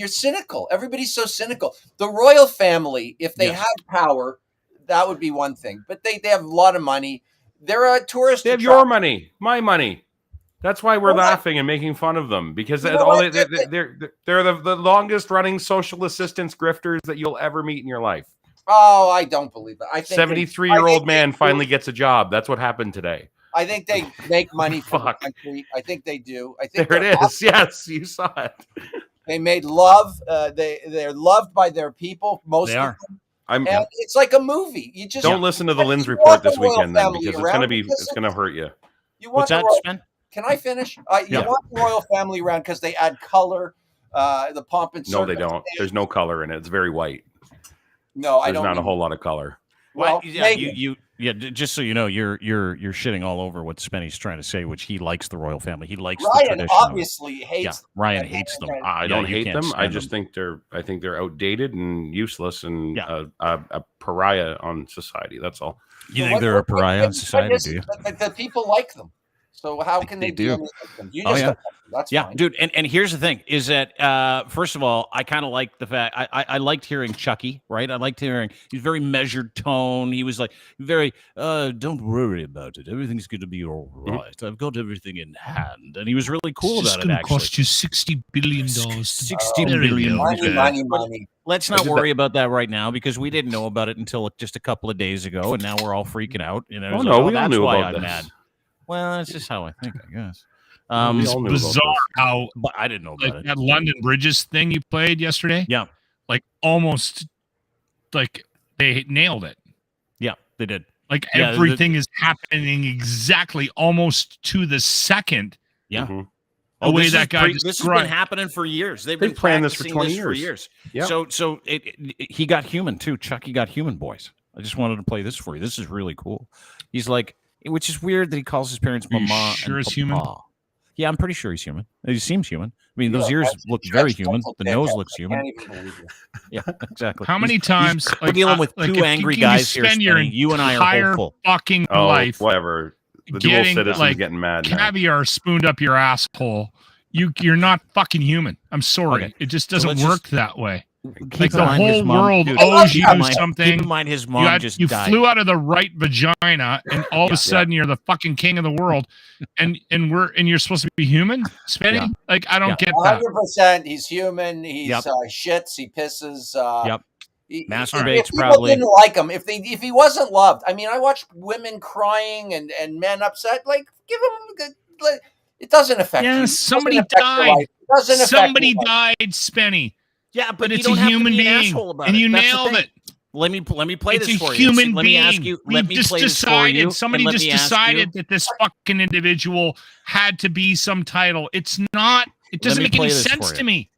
cynical. Everybody's so cynical. The royal family, if they Yes. had power, that would be one thing. But they have a lot of money. They're a tourist. They have your money, my money. That's why we're Well, laughing and making fun of them, because You know all what? they're the longest running social assistance grifters that you'll ever meet in your life. Oh, I don't believe it. I think 73-year-old man finally gets a job. That's what happened today. I think they make money from the Fuck. country. I think they do. I think There it they're is. Yes, you saw it. They made love. They're loved by their people. Most They of are. them. I'm And it's like a movie. You just don't listen to the you Lynn's want report the this royal weekend then, family because around it's because gonna hurt you. You What's want the that, royal, Spen? Can I finish? You Yeah. want the royal family around because they add color, the pomp and No, they circumstance. don't. There's no color in it. It's very white. No, I There's don't. not a mean- whole lot of color. Well, yeah, Meghan. just so you know, you're shitting all over what Spenny's trying to say, which he likes the royal family. He likes the Ryan tradition. of it. obviously hates. Yeah, Ryan hates them. I Yeah, don't you hate can't them. I stand just them. think they're outdated and useless and Yeah. a pariah on society. That's all. You think they're a pariah in society, do you? But the people like them. So how can they They do do. anything with them? You Oh, just yeah. don't like them. That's Yeah, fine. dude. And here's the thing: is that first of all, I kind of like the fact I liked hearing Chucky. Right? I liked hearing he's very measured tone. He was like very don't worry about it. Everything's going to be all right. I've got everything in hand, and he was really cool It's just about it. gonna Actually, cost you $60 billion. $60 There you billion. go. Money. Let's not worry about that right now because we didn't know about it until just a couple of days ago, and now we're all freaking out. You know, Oh it's no, like, we all that's knew why about I'm this. mad. Well, that's just how I think, I guess. We all It's knew about bizarre this. how But I didn't know about like it. that London Bridges thing you played yesterday. Yeah. Like almost like they nailed it. Yeah, they did. Like Yeah, everything is happening exactly almost to the second. Yeah. Mhm. The way this that is guy this has been described. happening for years. They've They've been planned this for practicing 20 years. Yeah. So he got human too. Chucky got human, boys. I just wanted to play this for you. This is really cool. He's like, which is weird that he calls his parents Are you mama sure and it's human? papa. Yeah, I'm pretty sure he's human. He seems human. I mean, those Yeah, ears that's look a very judgmental human. The dickhead. nose looks I human. can't even believe you. Yeah, exactly. How many He's- times we're dealing with like, two if you angry can guys here, spend your Spenny. You and I are entire hopeful. fucking Oh, life whatever. The dual getting citizens like getting mad now. caviar spooned up your asshole. You're not fucking human. I'm sorry. Okay. It just So doesn't let's work just- that way. Keep Like in the mind his whole mom- world dude, owes keep you in mind- something. Keep in mind his mom just You died. flew out of the right vagina, and all of a sudden you're the fucking king of the world, and you're supposed to be human, Spenny. Yeah. Like I don't Yeah. get that. 100%. He's human. He's Yep. Shits. He pisses. Yep. If Masturbates people probably. didn't like him, if he wasn't loved, I mean, I watched women crying and men upset. Like, give him. Like, it doesn't affect you. Yeah, It doesn't somebody affect your died. life. It doesn't affect Somebody your life. died, Spenny, Yeah, but you it's a don't have to human be an being, asshole about and it. you That's the nailed thing. it. Let me play It's this a for you. human Let being. me ask you. Let We've me just play this for you. Somebody and let just me ask decided you. that this fucking individual had to be some title. It's not. It doesn't me make any play this sense for to you. me.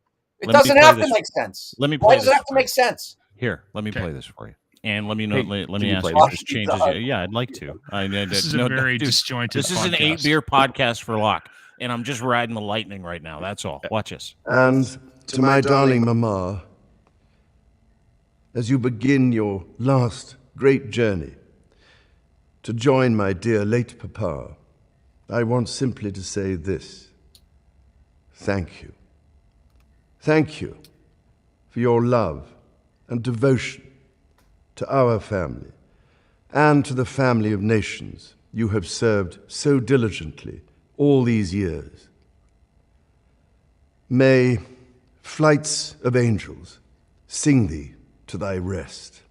It doesn't have to make sense. Let me play Why does it this have to make sense? Here, let me play this for you. And let me know. Hey, let me ask play you if this? this changes. Yeah, I'd like to. This is a very disjointed. This is an podcast. 8-beer podcast for Locke, and I'm just riding the lightning right now. That's all. Watch this. And to my darling Mama, as you begin your last great journey to join my dear late Papa, I want simply to say this. Thank you. Thank you for your love and devotion to our family and to the family of nations you have served so diligently all these years. May flights of angels sing thee to thy rest.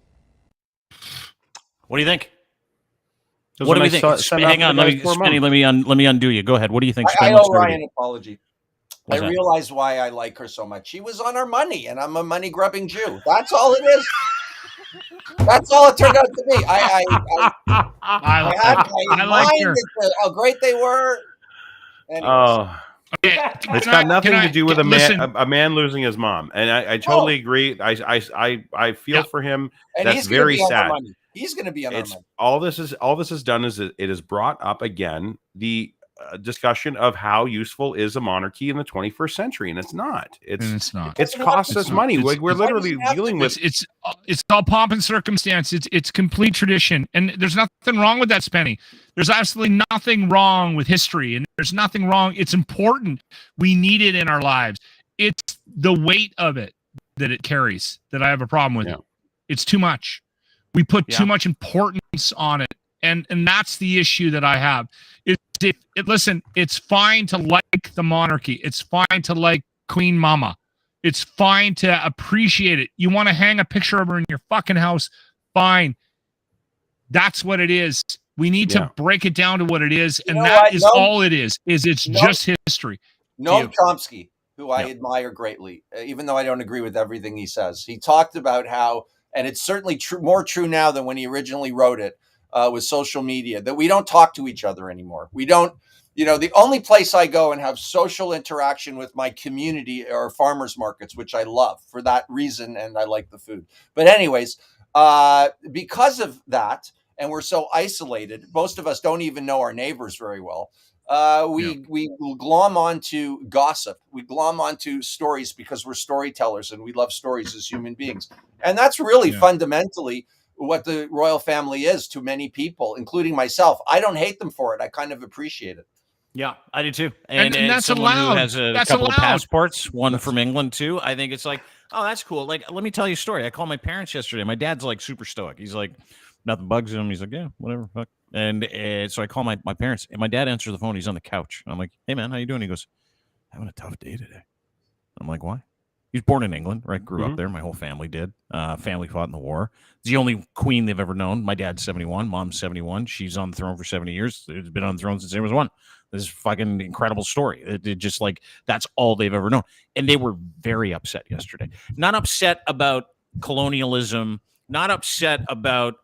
What do you think? What do we think? Hang on, Spenny, let me undo you. Go ahead. What do you think? I owe Ryan an apology. I realized why I like her so much. She was on our money, and I'm a money-grubbing Jew. That's all it is. That's all it turned out to be. I had my mind as how great they were. Anyways. It's got nothing to do with a man losing his mom, and I totally agree. I feel for him. And that's very sad. He's going to be on our money. All this has done is it has brought up again the discussion of how useful is a monarchy in the 21st century, and it's not. It's not. It's cost us money. We're literally dealing with it's all pomp and circumstance. It's complete tradition, and there's nothing wrong with that, Spenny. There's absolutely nothing wrong with history, and there's nothing wrong. It's important. We need it in our lives. It's the weight of it that it carries that I have a problem with. It's too much. We put too much importance on it. And that's the issue that I have. Listen, it's fine to like the monarchy. It's fine to like Queen Mama. It's fine to appreciate it. You want to hang a picture of her in your fucking house? Fine. That's what it is. We need to break it down to what it is. And that is all it is it's just history. Noam Chomsky, who I admire greatly, even though I don't agree with everything he says. He talked about how, and it's certainly more true now than when he originally wrote it, with social media, that we don't talk to each other anymore. We don't, the only place I go and have social interaction with my community are farmers markets, which I love for that reason. And I like the food. But anyways, because of that, and we're so isolated, most of us don't even know our neighbors very well. We glom onto gossip. We glom onto stories because we're storytellers and we love stories as human beings. And that's really fundamentally what the royal family is to many people, including myself. I don't hate them for it. I kind of appreciate it. Yeah, I do too. And that's someone allowed. Who has a couple of passports, one that's from England too. I think it's like, oh, that's cool. Like, let me tell you a story. I called my parents yesterday. My dad's like super stoic. He's like, nothing bugs him. He's like, yeah, whatever, fuck. And so I call my parents, and my dad answers the phone. He's on the couch. I'm like, hey man, how you doing? He goes, having a tough day today. I'm like, why? He's born in England, right? Grew up there. My whole family did. Family fought in the war. It's the only queen they've ever known. My dad's 71. Mom's 71. She's on the throne for 70 years. It's been on the throne since there was one. This is fucking incredible story. It just like, that's all they've ever known. And they were very upset yesterday. Not upset about colonialism, not upset about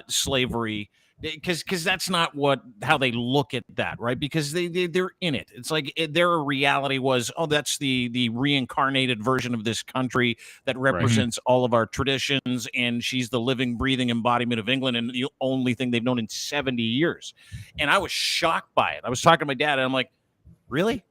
slavery, because that's not how they look at that, right? Because they're in it. It's like their reality was, oh, that's the reincarnated version of this country that represents all of our traditions, and she's the living, breathing embodiment of England, and the only thing they've known in 70 years. And I was shocked by it. I was talking to my dad, and I'm like, really?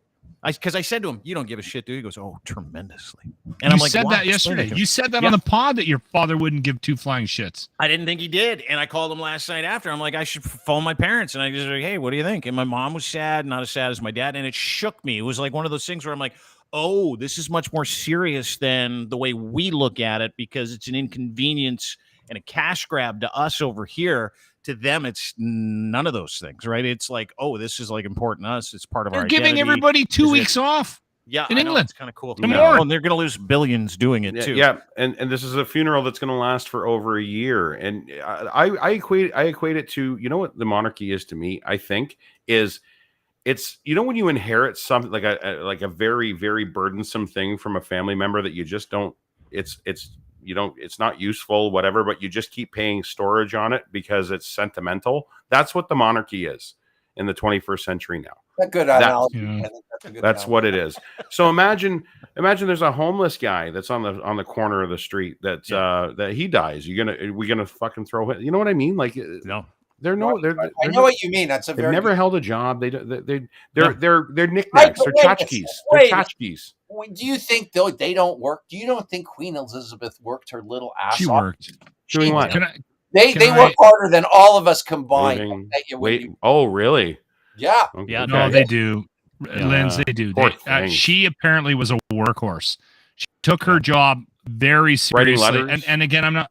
Because I said to him, you don't give a shit, dude. He goes, oh, tremendously. And I'm like, said that yesterday. You said that on the pod that your father wouldn't give two flying shits. I didn't think he did. And I called him last night after. I'm like, I should phone my parents. And I just like, hey, what do you think? And my mom was sad, not as sad as my dad. And it shook me. It was like one of those things where I'm like, oh, this is much more serious than the way we look at it, because it's an inconvenience and a cash grab to us over here. To them, it's none of those things, right? It's like, oh, this is like important to us. It's part of our identity. They're giving everybody 2 weeks off. Yeah, in England. It's kind of cool. And they're going to lose billions doing it too. Yeah, and this is a funeral that's going to last for over a year. And I equate it to, what the monarchy is to me. I think is it's when you inherit something like a very, very burdensome thing from a family member that you just don't. It's not useful, whatever, but you just keep paying storage on it because it's sentimental. That's what the monarchy is in the 21st century now. A good That- analogy. Yeah. I think that's a good That's analogy. what it is. So imagine there's a homeless guy that's on the corner of the street that he dies. We gonna fucking throw it? You know what I mean? Like No. they're I know what you mean. That's a they've very never held a job. They're knickknacks. They're Wait a tchotchkes. second. They're Wait. tchotchkes. Do you think though they don't work? Do you don't think Queen Elizabeth worked her little ass She off? worked. Doing what? Can I? They Can work I- harder than all of us combined. Moving- I bet you when Wait. you- Oh, really? yeah. Okay. Yeah, No, they do. Yeah. Linz, they do. Poor They, thing. she apparently was a workhorse. She took her job very Writing seriously. letters? And again, I'm not.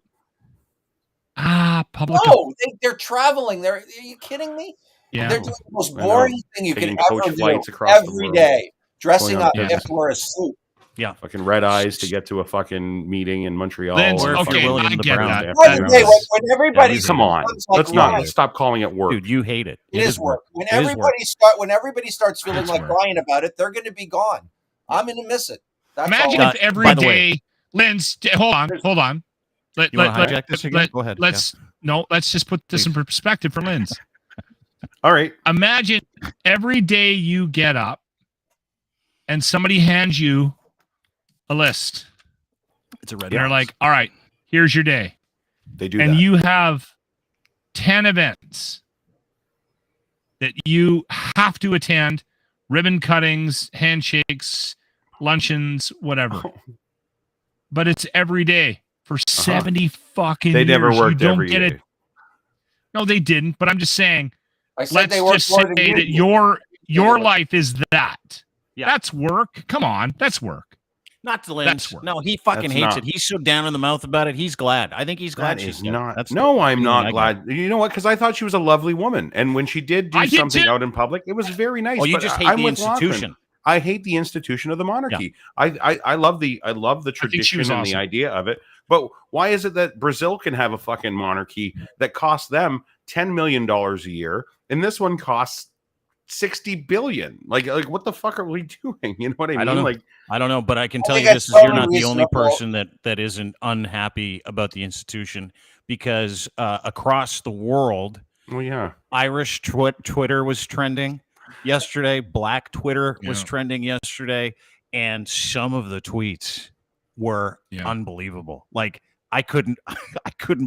Public. No, they're traveling. Are you kidding me? Yeah. They're doing the most I know. boring thing you Taking can coach ever do flights across the every world. day. Dressing Going on up business. if wear a suit. Fucking red eyes to get to a fucking meeting in Montreal. Linz, or Or if okay, you're William I the get Brown. that. after By the that. way, when everybody Yeah, Come on, becomes like let's not Ryan, stop calling it work. Dude, you hate it. it is work. When It is work. everybody starts feeling It's like work. Ryan about it, they're going to be gone. I'm going to miss it. That's Imagine all. if every by the way- day, Linz, hold on. You want to hijack this again? Go ahead. Let's just put this in perspective for Linz. All right. Imagine every day you get up and somebody hands you a list. It's a red. They're like, all right, here's your day. They do And that. you have 10 events that you have to attend, ribbon cuttings, handshakes, luncheons, whatever. But it's every day for 70 fucking They years. never worked You don't every get day. it. No, they didn't. But I'm just saying, I said let's they work just more say than that you do. your life is that. Yeah. That's work. Come on. That's work. Not to That's Lynch. work. No, he fucking That's hates not. it. He's so down in the mouth about it. He's glad. I think he's glad That she's is dead. not. That's No, I'm feeling not I glad. You know what? Because I thought she was a lovely woman, and when she did do I did something too. out in public, it was very nice. Oh, you but just hate I'm the with Lachlan. institution. I hate the institution of the monarchy. I love the tradition was and awesome. the idea of it. But why is it that Brazil can have a fucking monarchy that costs them $10 million a year, and this one costs $60 billion? Like what the fuck are we doing? You know what I mean? don't know. Like I don't know, but I can I tell you think this: it's is you're totally not the only reasonable. person that isn't unhappy about the institution, because across the world, well, yeah. Irish Twitter was trending yesterday. Black Twitter was Yeah. trending yesterday, and some of the tweets were Yeah. unbelievable. Like I couldn't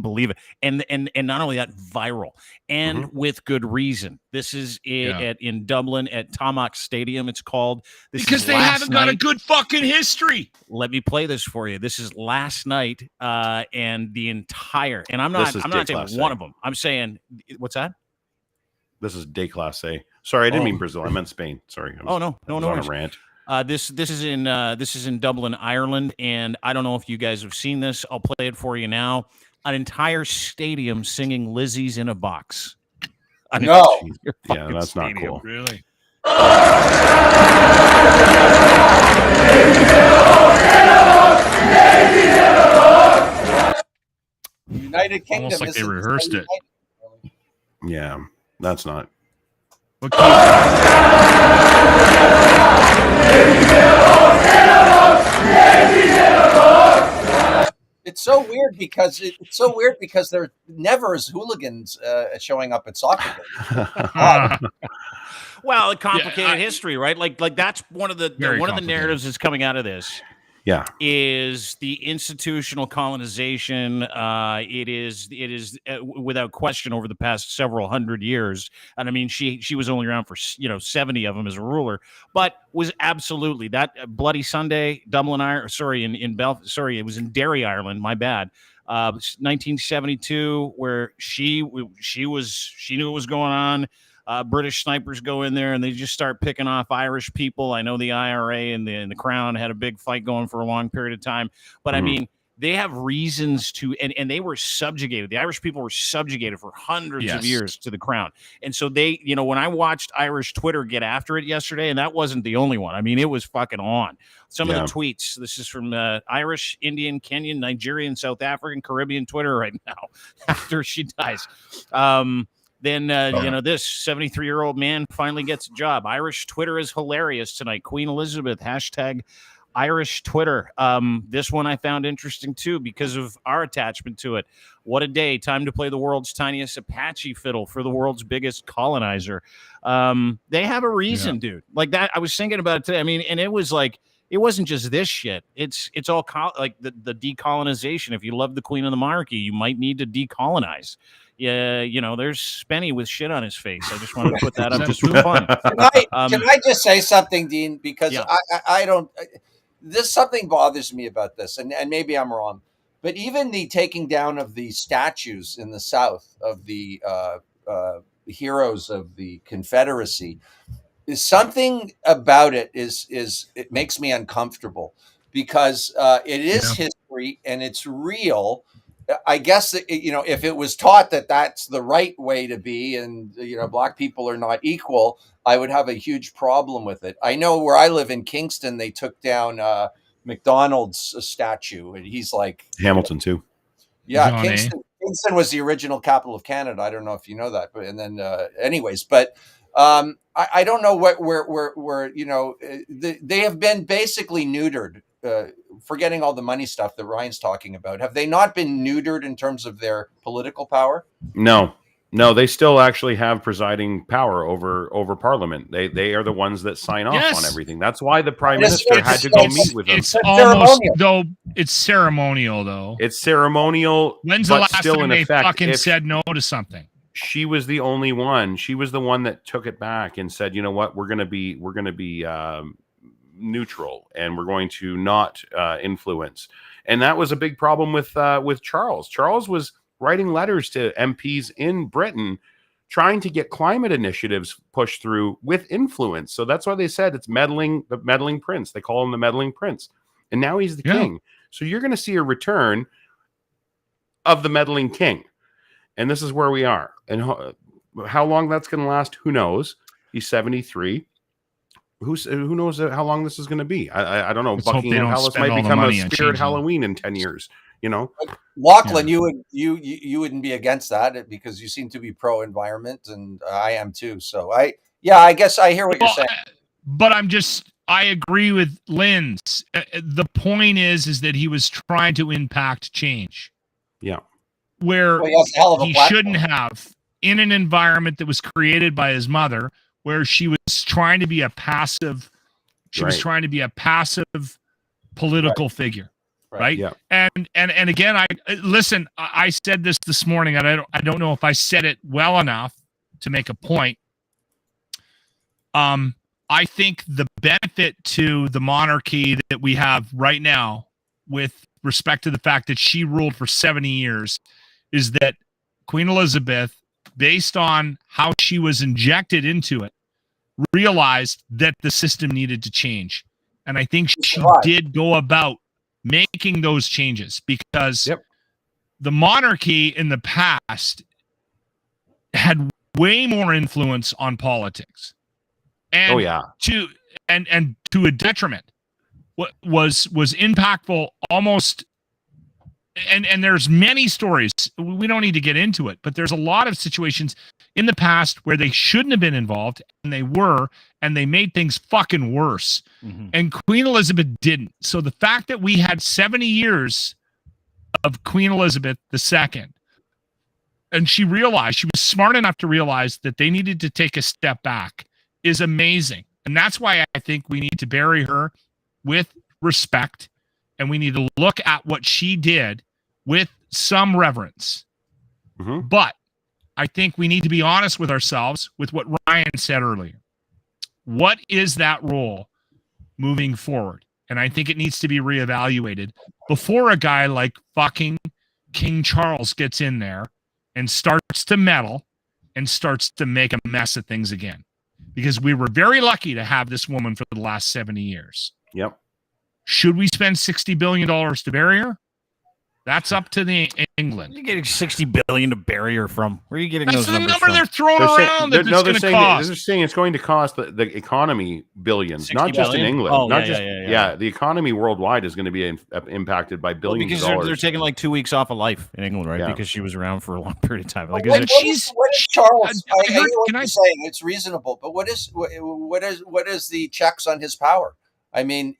believe it. And not only that, viral, and with good reason. This is in Dublin at Tamak Stadium. It's called. This Because is they last haven't got a night. good fucking history. Let me play this for you. This is last night, and the entire. And I'm not This is saying Déclassé. one of them. I'm saying what's that? This is Déclassé. Sorry, I didn't Oh. mean Brazil. I meant Spain. Sorry. I was- No I was on a worries. rant. This is in Dublin, Ireland, and I don't know if you guys have seen this. I'll play it for you now. An entire stadium singing "Lizzie's in a Box." I mean, No. your Yeah, fucking that's not stadium. cool. Really? United Kingdom. Almost like they isn't rehearsed it. United. Yeah, that's not. It's so weird because there never is hooligans showing up at soccer games. Well, a complicated I- history, right? Like that's one of the Very one of the complicated. narratives that's coming out of this. Yeah. Is the institutional colonization. It is without question over the past several hundred years. And I mean, she was only around for 70 of them as a ruler, but was absolutely that Bloody Sunday, Dublin, Ireland. Sorry, in Belfast. Sorry, it was in Derry, Ireland. My bad. 1972, where she knew what was going on. British snipers go in there and they just start picking off Irish people. I know the IRA and the Crown had a big fight going for a long period of time, but I mean, they have reasons to, and they were subjugated. The Irish people were subjugated for hundreds of years to the Crown. And so they, when I watched Irish Twitter get after it yesterday, and that wasn't the only one. I mean, it was fucking on. Some of the tweets, this is from Irish, Indian, Kenyan, Nigerian, South African, Caribbean Twitter right now after she dies. Then, this 73-year-old man finally gets a job. Irish Twitter is hilarious tonight. Queen Elizabeth, hashtag Irish Twitter. This one I found interesting too because of our attachment to it. What a day. Time to play the world's tiniest Apache fiddle for the world's biggest colonizer. They have a reason, dude. Like that. I was thinking about it today. I mean, and it was like, it wasn't just this shit. It's all like the decolonization. If you love the Queen of the Monarchy, you might need to decolonize. Yeah, you know, there's Spenny with shit on his face. I just wanted to put that up just for fun. Can I just say something, Dean? Because Yeah. I don't. This something bothers me about this, and maybe I'm wrong, but even the taking down of the statues in the South of the heroes of the Confederacy, is something about it is it makes me uncomfortable because it is history and it's real. I guess that, you know, if it was taught that that's the right way to be and, you know, black people are not equal, I would have a huge problem with it. I know where I live in Kingston, they took down McDonald's statue, and he's like Hamilton too. Yeah, John Kingston was the original capital of Canada. I don't know if you know that, but and then anyways, but I don't know where you know they have been basically neutered. Forgetting all the money stuff that Ryan's talking about, have they not been neutered in terms of their political power? No, they still actually have presiding power over Parliament. They are the ones that sign off on everything. That's why the Prime Minister had to go meet with them. It's almost though. It's ceremonial though. It's ceremonial. When's the but last still time in they effect, fucking if said no to something? She was the only one. She was the one that took it back and said, you know what, we're gonna be neutral and we're going to not influence. And that was a big problem with Charles. Charles was writing letters to MPs in Britain trying to get climate initiatives pushed through with influence. So that's why they said it's the meddling prince. They call him the meddling prince. And now he's the king. So you're going to see a return of the meddling king. And this is where we are. And how long that's going to last, who knows? He's 73. Who knows how long this is going to be? I don't know. Let's hope they Buckingham don't Palace spend might all the become a money on spirit changing. Halloween in 10 years. You know, Lochlin, you wouldn't be against that because you seem to be pro environment, and I am too. So I guess I hear what you're saying. But I agree with Lynn's. The point is that he was trying to impact change. Yeah. Where Well, he has a hell of a he platform. shouldn't have, in an environment that was created by his mother, where she was trying to be a passive, was trying to be a passive political figure. Right. Yeah. And again, I said this morning, and I don't know if I said it well enough to make a point. I think the benefit to the monarchy that we have right now, with respect to the fact that she ruled for 70 years, is that Queen Elizabeth, based on how she was injected into it, realized that the system needed to change. And I think she did go about making those changes because the monarchy in the past had way more influence on politics. And to a detriment. What was impactful almost, and there's many stories, we don't need to get into it, but there's a lot of situations in the past where they shouldn't have been involved, and they were, and they made things fucking worse. Mm-hmm. And Queen Elizabeth didn't. So the fact that we had 70 years of Queen Elizabeth II, and she was smart enough to realize that they needed to take a step back, is amazing. And that's why I think we need to bury her with respect, and we need to look at what she did with some reverence. Mm-hmm. But I think we need to be honest with ourselves with what Ryan said earlier. What is that role moving forward? And I think it needs to be reevaluated before a guy like fucking King Charles gets in there and starts to meddle and starts to make a mess of things again. Because we were very lucky to have this woman for the last 70 years. Yep. Should we spend $60 billion to bury her? That's up to the England. You're getting $60 billion to bury her from. Where are you getting That's those numbers number from? they're throwing around. That They're it's going to cost. They're saying it's going to cost the economy billions, not just in England. Oh, not yeah. The economy worldwide is going to be impacted by billions of dollars. They're taking like 2 weeks off of life in England, right? Yeah. Because she was around for a long period of time. Like, what is Charles? I hear what you're saying. It's reasonable, but what is the checks on his power? I mean,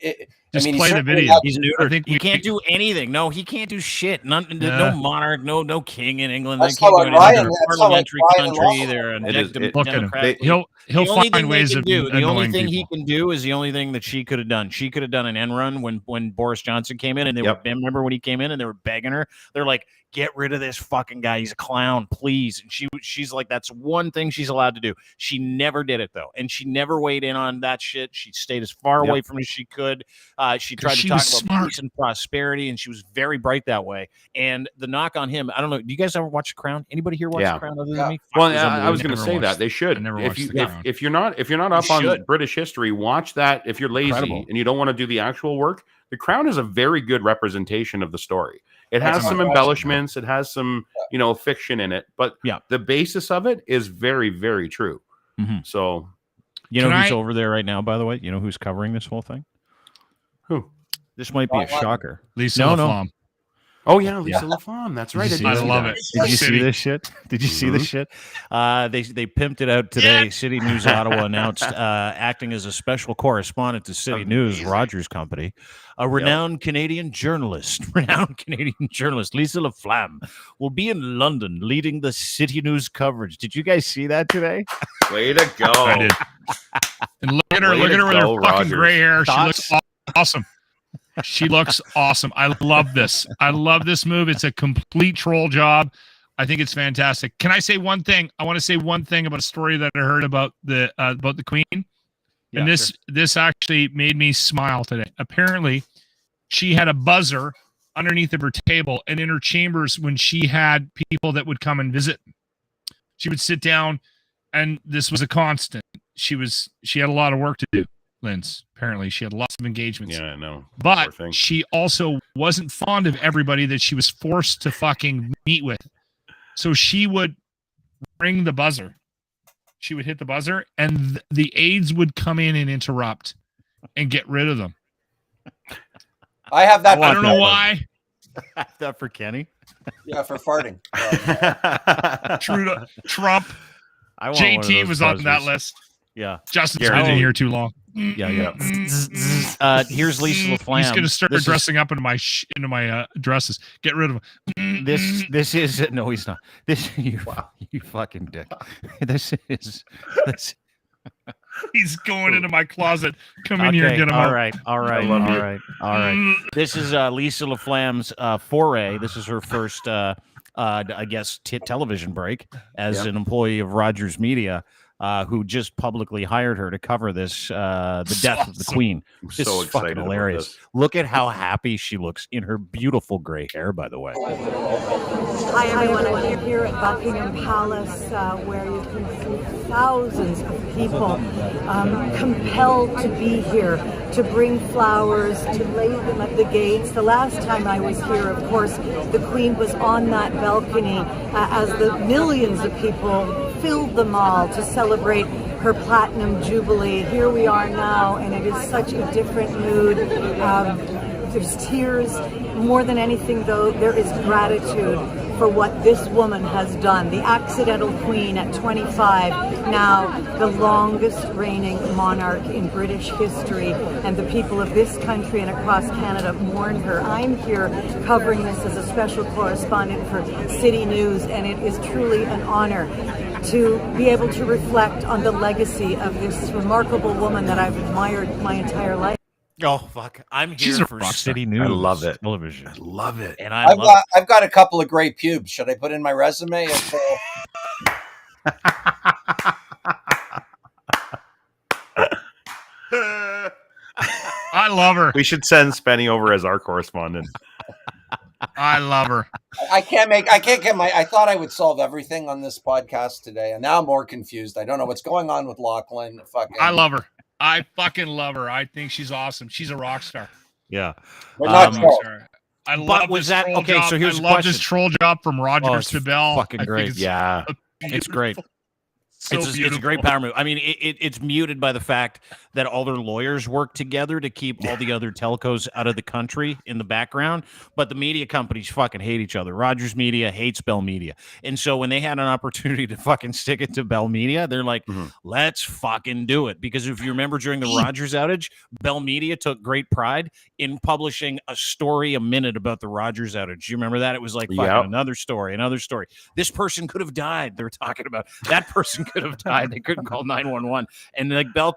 Just I mean, play the certainly video. not- He's I neutered. think He can't do anything. No, he can't do shit. No monarch, no king in England. That's They can't how do Ryan- anything. They're a that's how parliamentary Ryan country. Lochlin- They're a It is- it- Look at him. democratic. He'll The only find thing they ways can of do, the only annoying thing he people. can do is the only thing that she could have done. She could have done an end run when Boris Johnson came in, and they Yep. were, remember when he came in and they were begging her. They're like, "Get rid of this fucking guy. He's a clown, please." And she's like, "That's one thing she's allowed to do." She never did it though, and she never weighed in on that shit. She stayed as far Yep. away from it as she could. She tried to she talk was about smart. peace and prosperity, and she was very bright that way. And the knock on him, I don't know. Do you guys ever watch The Crown? Anybody here watch Yeah. The Crown other than Yeah. me? Well, Fuck, it's I was unbelievable. going to Never say watched- that they should. I never If watched you The Crown. if you're not up on should. British history, watch that. If you're lazy Incredible. and you don't want to do the actual work, The Crown is a very good representation of the story. It has That's some my question. embellishments, it has some fiction in it, but Yeah. the basis of it is very, very true. Mhm. So You know Can who's I- over there right now, by the way? You know who's covering this whole thing? who? This might be a Lochlin. shocker. Lisa No, LaFlamme. Oh yeah, Lisa LaFlamme. That's right. Did you did see I see love that. it. Did you see City. this shit? Did you see this shit? They pimped it out today. City News Ottawa announced acting as a special correspondent to City News, Rogers Company, a renowned Canadian journalist, Lisa LaFlamme, will be in London leading the City News coverage. Did you guys see that today? Way to go. I did. And look at her Way with to her go, fucking Rogers. gray hair. Thoughts? She looks awesome. She looks awesome. I love this. I love this move. It's a complete troll job. I think it's fantastic. Can I say one thing? I want to say one thing about a story that I heard about the Queen. Yeah, And this actually made me smile today. Apparently, she had a buzzer underneath of her table and in her chambers when she had people that would come and visit. She would sit down, and this was a constant. She had a lot of work to do, Linz. Apparently, she had lots of engagements. Yeah, I know. Poor But thing. she also wasn't fond of everybody that she was forced to fucking meet with. So she would ring the buzzer. She would hit the buzzer, and the aides would come in and interrupt and get rid of them. I have that. I don't know why. that for Kenny. Yeah, for farting. Trump, I want one of JT those was on that buzzers. list. Yeah. Justin's Gary. been in here too long. Yeah. Here's Lisa LaFlamme. He's gonna start This is- dressing up into my dresses. Get rid of him. This is no, he's not. This you fucking dick. This. He's going into my closet. Come in here and get him all out. right. This is Lisa LaFlamme's foray. This is her first, I guess, television break as an employee of Rogers Media, who just publicly hired her to cover this, the death of the Queen. I'm This so is fucking excited about hilarious. this. Look at how happy she looks in her beautiful gray hair, by the way. Hi everyone, I'm here at Buckingham Palace where you can see thousands of people compelled to be here, to bring flowers, to lay them at the gates. The last time I was here, of course, the Queen was on that balcony as the millions of people filled the mall to celebrate her Platinum Jubilee. Here we are now, and it is such a different mood. There's tears. More than anything, though, there is gratitude for what this woman has done. The accidental queen at 25, now the longest reigning monarch in British history, and the people of this country and across Canada mourn her. I'm here covering this as a special correspondent for City News, and it is truly an honor to be able to reflect on the legacy of this remarkable woman that I've admired my entire life. Oh fuck! I'm here She's a for rock star. City News. I love it. Television. I love it. And I love I've got a couple of great pubes. Should I put in my resume? I love her. We should send Spenny over as our correspondent. I love her. I can't get my. I thought I would solve everything on this podcast today, and now I'm more confused. I don't know what's going on with Lochlin. Fucking, I love her. I fucking love her. I think she's awesome. She's a rock star. Yeah. We're not Um, trolls. I love was this that- troll okay, job. so here's I the love question. this troll job from Roger Oh, it's Sibel. fucking I think great. it's Yeah. It's great. It's a great power move. I mean, it's muted by the fact that all their lawyers work together to keep all the other telcos out of the country in the background. But the media companies fucking hate each other. Rogers Media hates Bell Media. And so when they had an opportunity to fucking stick it to Bell Media, they're like, let's fucking do it. Because if you remember during the Rogers outage, Bell Media took great pride in publishing a story a minute about the Rogers outage. You remember that? It was like fucking another story. This person could have died. They're talking about that person could have died. They couldn't call 911. And like Bell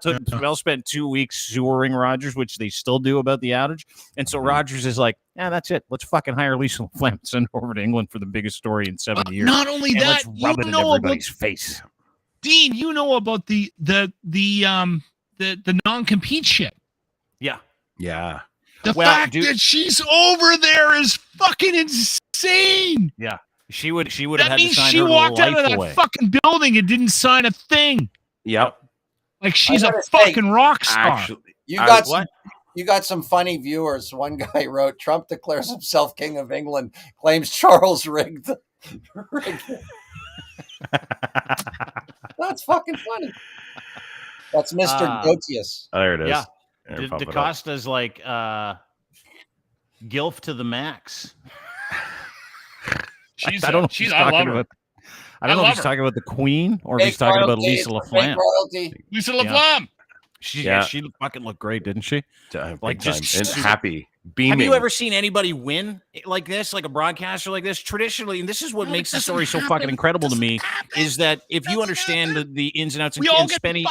spent 2 weeks sewering Rogers, which they still do about the outage. And so Rogers is like, yeah, that's it. Let's fucking hire Lisa LaFlamme, send her over to England for the biggest story in 70 years. Not only and that, let's rub it in everybody's face. Dean, you know about the non-compete shit. Yeah. Yeah. The fact that she's over there is fucking insane. Yeah. She would have had to sign she her walked out life of that away. fucking building and didn't sign a thing. Yep. Like she's a fucking rock star. Actually, You got some funny viewers. One guy wrote, Trump declares himself king of England, claims Charles rigged. That's fucking funny. That's Mr. Grotius. Oh, there it is. Yeah. There, pump it up. DaCosta's like Gilf to the max. I don't know if he's talking about talking about the Queen or if he's talking about Lisa LaFlamme. Lisa LaFlamme. She fucking looked great, didn't she? Like just and happy, beaming. Have you ever seen anybody win like this, like a broadcaster like this? Traditionally, and this is what makes the story so fucking incredible to me, is that if you understand the ins and outs, and Spenny,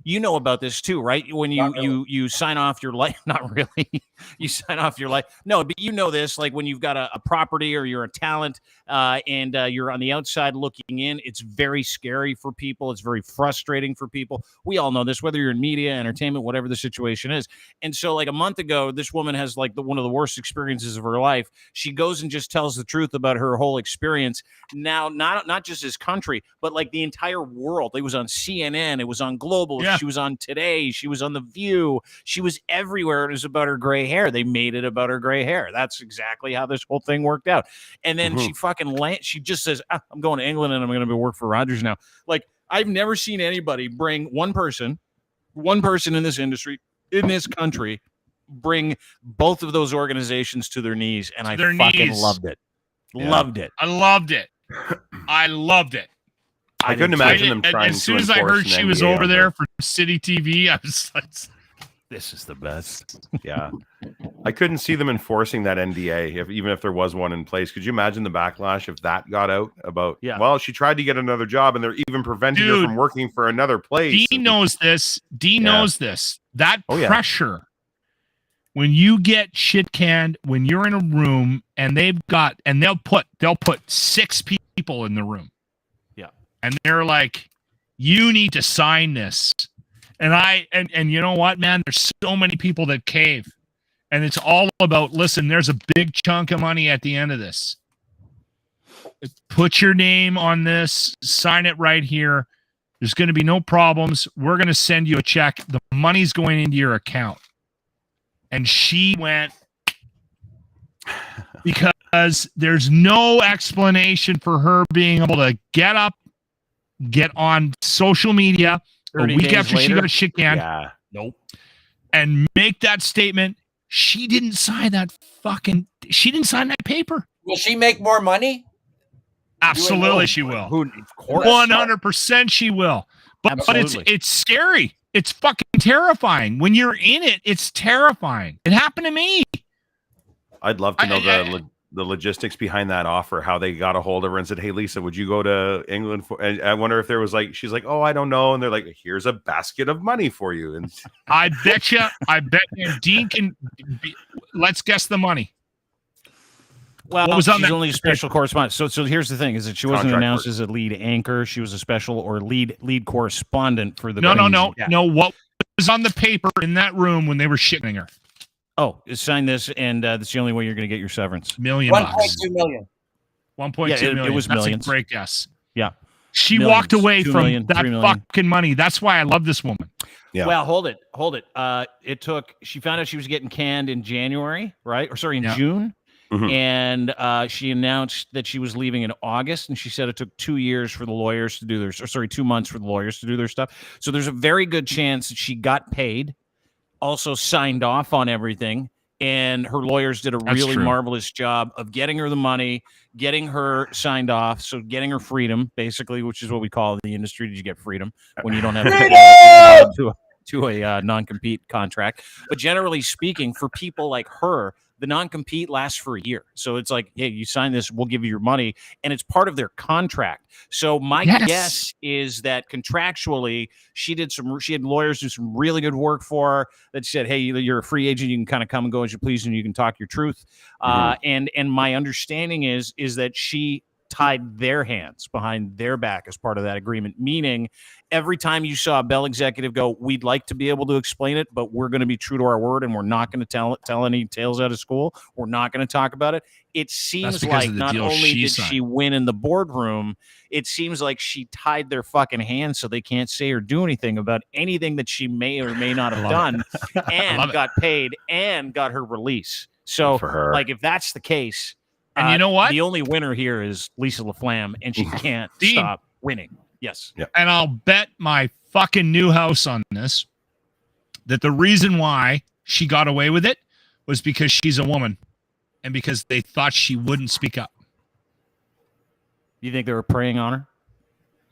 you know about this too, right? When you sign off your life, not really, you sign off your life. No, but you know this, like when you've got a property or you're a talent and you're on the outside looking in, it's very scary for people. It's very frustrating for people. We all know this, whether you're in media, entertainment, whatever the situation is. And so like a month ago, this woman has like one of the worst experiences of her life. She goes and just tells the truth about her whole experience. Now, not just his country, but like the entire world. It was on CNN. It was on Global. Yeah. She was on Today. She was on The View. She was everywhere. It was about her gray hair. They made it about her gray hair. That's exactly how this whole thing worked out. And then she just says, I'm going to England and I'm going to work for Rogers now. Like, I've never seen anybody bring one person in this industry, in this country, bring both of those organizations to their knees. And I fucking loved it. Yeah. Loved it. I loved it. I loved it. I couldn't imagine them trying to as soon as I heard she was over there for City TV, I was like, this is the best. Yeah. I couldn't see them enforcing that NDA, even if there was one in place. Could you imagine the backlash if that got out about, well, she tried to get another job and they're even preventing her from working for another place. Dean knows this. Dean knows this. That pressure, when you get shit canned, when you're in a room and they'll put 6 people in the room. And they're like, you need to sign this. And you know what, man? There's so many people that cave. And it's all about, listen, there's a big chunk of money at the end of this. Put your name on this. Sign it right here. There's going to be no problems. We're going to send you a check. The money's going into your account. And she went, because there's no explanation for her being able to get up, get on social media a week after she got shit canned. Yeah. Nope. And make that statement. She didn't sign that paper. Will she make more money? Absolutely she will. Of course. 100% she will. But it's scary. It's fucking terrifying. When you're in it, it's terrifying. It happened to me. I'd love to know the logistics behind that offer, how they got a hold of her and said, hey, Lisa, would you go to England for, and I wonder if there was like, she's like, oh, I don't know. And they're like, here's a basket of money for you. And I bet you Dean can, let's guess the money. Well, what was she's only a special correspondent. So here's the thing: is that she wasn't announced as a lead anchor. She was a special or lead correspondent for the. No. What was on the paper in that room when they were shitting her? Oh, sign this, and that's the only way you're going to get your severance. $1 million. 1.2 million. 1.2 million. It was millions. That's a great guess. Yeah. She walked away from that fucking money. That's why I love this woman. Yeah. Well, hold it. She found out she was getting canned in January, right? Or sorry, in June. And she announced that she was leaving in August, and she said it took 2 years for the lawyers to do their, 2 months for the lawyers to do their stuff. So there's a very good chance that she got paid, also signed off on everything, and her lawyers did a really marvelous job of getting her the money, getting her signed off, so getting her freedom, basically, which is what we call in the industry. Did you get freedom when you don't have to a non-compete contract? But generally speaking, for people like her, the non-compete lasts for a year. So it's like, hey, you sign this, we'll give you your money, and it's part of their contract. So my guess is that contractually, she had lawyers do some really good work for her that said, hey, you're a free agent, you can kind of come and go as you please, and you can talk your truth. And my understanding is that she tied their hands behind their back as part of that agreement, meaning every time you saw a Bell executive go, we'd like to be able to explain it, but we're going to be true to our word, and we're not going to tell any tales out of school. We're not going to talk about it. It seems like not only did she win in the boardroom, it seems like she tied their fucking hands so they can't say or do anything about anything that she may or may not have done, and got paid and got her release. So, like, if that's the case, and you know what? The only winner here is Lisa LaFlamme, and she can't stop winning. Yes. Yep. And I'll bet my fucking new house on this that the reason why she got away with it was because she's a woman and because they thought she wouldn't speak up. You think they were preying on her?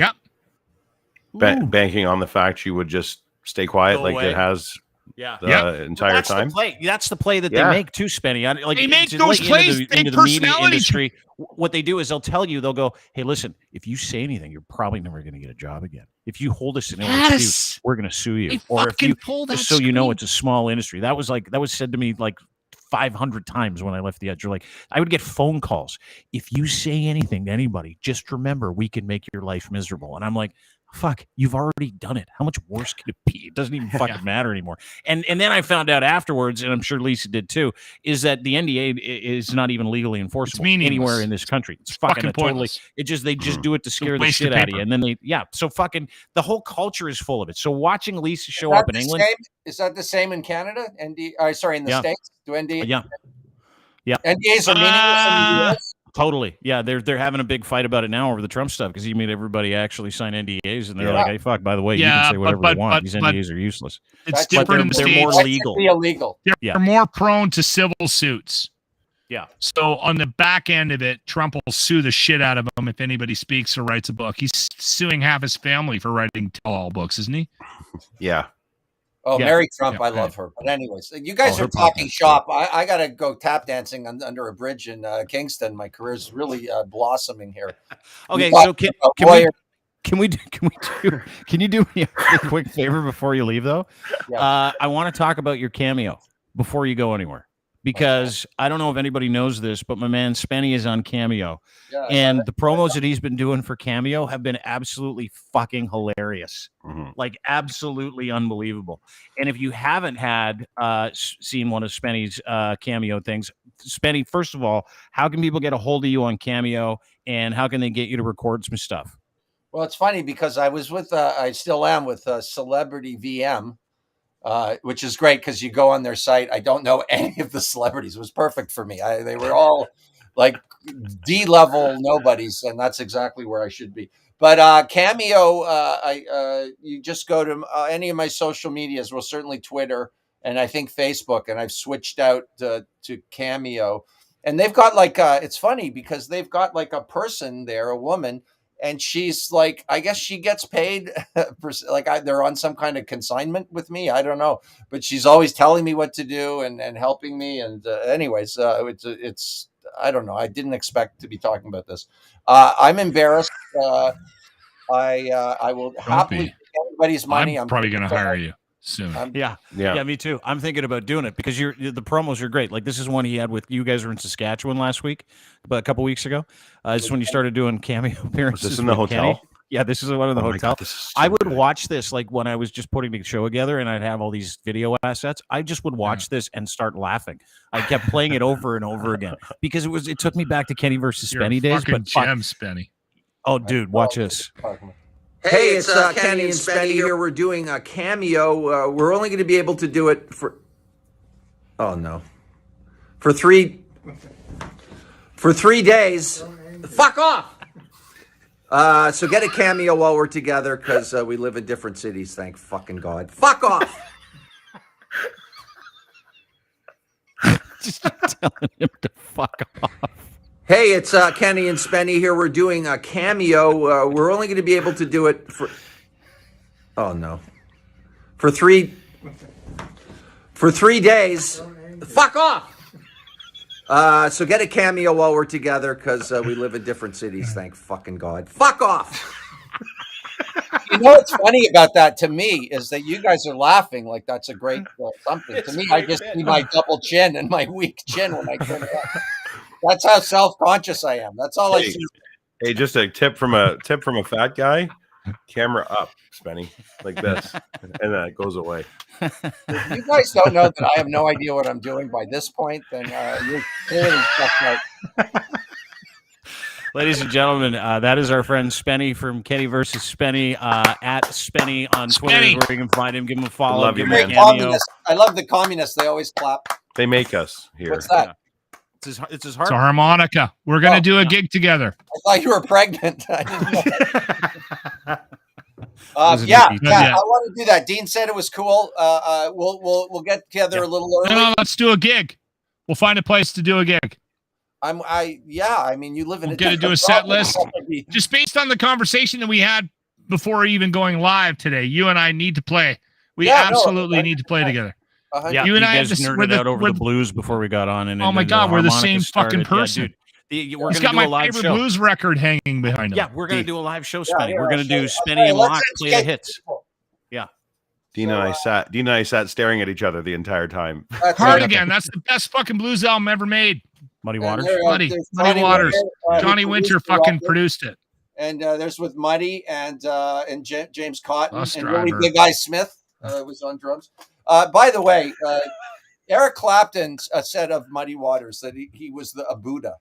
Yep. Banking on the fact she would just stay quiet it has the entire time. That's the play that they make too, Spenny. They make those plays. Into the media industry. What they do is they'll tell you, they'll go, hey, listen, if you say anything, you're probably never going to get a job again. If you hold us in dispute, we're going to sue you. Or if you just so you know it's a small industry. That was said to me like 500 times when I left the Edge. Like, I would get phone calls. If you say anything to anybody, just remember we can make your life miserable. And I'm like, fuck, you've already done it. How much worse could it be? It doesn't even fucking matter anymore. And then I found out afterwards, and I'm sure Lisa did too, is that the NDA is not even legally enforceable anywhere in this country. It's fucking totally. They just do it to scare the shit out of you. And then so fucking the whole culture is full of it. So watching Lisa show up in England, is that the same in Canada? In the States, do NDA? Yeah. NDAs are meaningless in the US. Totally. Yeah, they're having a big fight about it now over the Trump stuff because he made everybody actually sign NDAs, and they're like, hey, fuck, by the way, you can say whatever you want. These NDAs are useless. It's different in the States. They're more legal. Illegal. They're more prone to civil suits. Yeah. So on the back end of it, Trump will sue the shit out of him if anybody speaks or writes a book. He's suing half his family for writing tell-all books, isn't he? Yeah. Oh, Mary Trump, I love her. But anyways, you guys are talking shop. I got to go tap dancing under a bridge in Kingston. My career is really blossoming here. Okay, so can you do me a quick favor before you leave, though? Yeah. I want to talk about your cameo before you go anywhere. Because I don't know if anybody knows this, but my man Spenny is on Cameo. Yeah, and the promos that he's been doing for Cameo have been absolutely fucking hilarious. Like, absolutely unbelievable. And if you haven't had seen one of Spenny's Cameo things, Spenny, first of all, how can people get a hold of you on Cameo, and how can they get you to record some stuff? Well, it's funny because I was with, I still am with Celebrity VM. Which is great because you go on their site. I don't know any of the celebrities. It was perfect for me. They were all like D-level nobodies, and that's exactly where I should be. But Cameo, you just go to any of my social medias, well, certainly Twitter and I think Facebook, and I've switched out to Cameo. And they've got like, it's funny because they've got like a person there, a woman, and she's like, I guess she gets paid they're on some kind of consignment with me. I don't know, but she's always telling me what to do and helping me. And anyways, it's I don't know. I didn't expect to be talking about this. I'm embarrassed. I will happily take everybody's money. I'm probably going to hire you soon. Yeah, me too. I'm thinking about doing it because the promos are great. Like, this is one he had with you guys were in Saskatchewan last week, but a couple weeks ago. This is when you started doing cameo appearances. Was this in the hotel? Kenny. Yeah, this is one in the hotel. God, I would watch this like when I was just putting the show together, and I'd have all these video assets. I just would watch this and start laughing. I kept playing it over and over again because it took me back to Kenny versus Spenny days. But gem, Spenny. Oh, dude, watch this. Hey, it's Kenny and Spenny here. We're doing a Cameo. We're only going to be able to do it for... Oh, no. For 3 For 3 days. Fuck off. So get a cameo while we're together because we live in different cities. Thank fucking God. Fuck off. Just telling him to fuck off. Hey, it's Kenny and Spenny here. We're doing a cameo. We're only going to be able to do it for... Oh, no. For three days. Fuck off. So get a cameo while we're together because we live in different cities. Thank fucking God. Fuck off. You know what's funny about that to me is that you guys are laughing like that's a great something. To me, I just see my double chin and my weak chin when I turn it up. That's how self-conscious I am. That's all I see. Hey, just a tip from a fat guy. Camera up, Spenny, like this, and then it goes away. If you guys don't know that I have no idea what I'm doing by this point, then you're clearly stuck out. Ladies and gentlemen, that is our friend Spenny from Kenny versus Spenny at Spenny on Twitter, Spenny. where you can find him. Give him a follow. Love you, give him a man. cameo. I love the communists. They always clap. They make us here. What's that? It's his It's heart. a harmonica. We're gonna do a gig together. I thought you were pregnant. I didn't know. Yeah, I want to do that. Dean said it was cool. We'll get together a little early. No, let's do a gig. We'll find a place to do a gig. I mean, you live in We're gonna do a set list. Just based on the conversation that we had before even going live today. You and I need to play. We absolutely need to play together. Yeah, you and I guys nerded out over the blues before we got on. And oh my God, we're the same fucking person. Yeah, dude, we're He's gonna got do a my live favorite show. blues record hanging behind him. Yeah, we're gonna do a live show, Spenny. Yeah, we're gonna do Spenny okay, and Locke play the hits. Yeah. Dean and I sat staring at each other the entire time. Hard Again. That's the best fucking blues album ever made. Muddy Waters. Muddy Waters. Johnny Winter fucking produced it. And there's with Muddy and James Cotton Bus and driver. really Big Eye Smith was on drums. By the way, Eric Clapton said of Muddy Waters that he was a Buddha,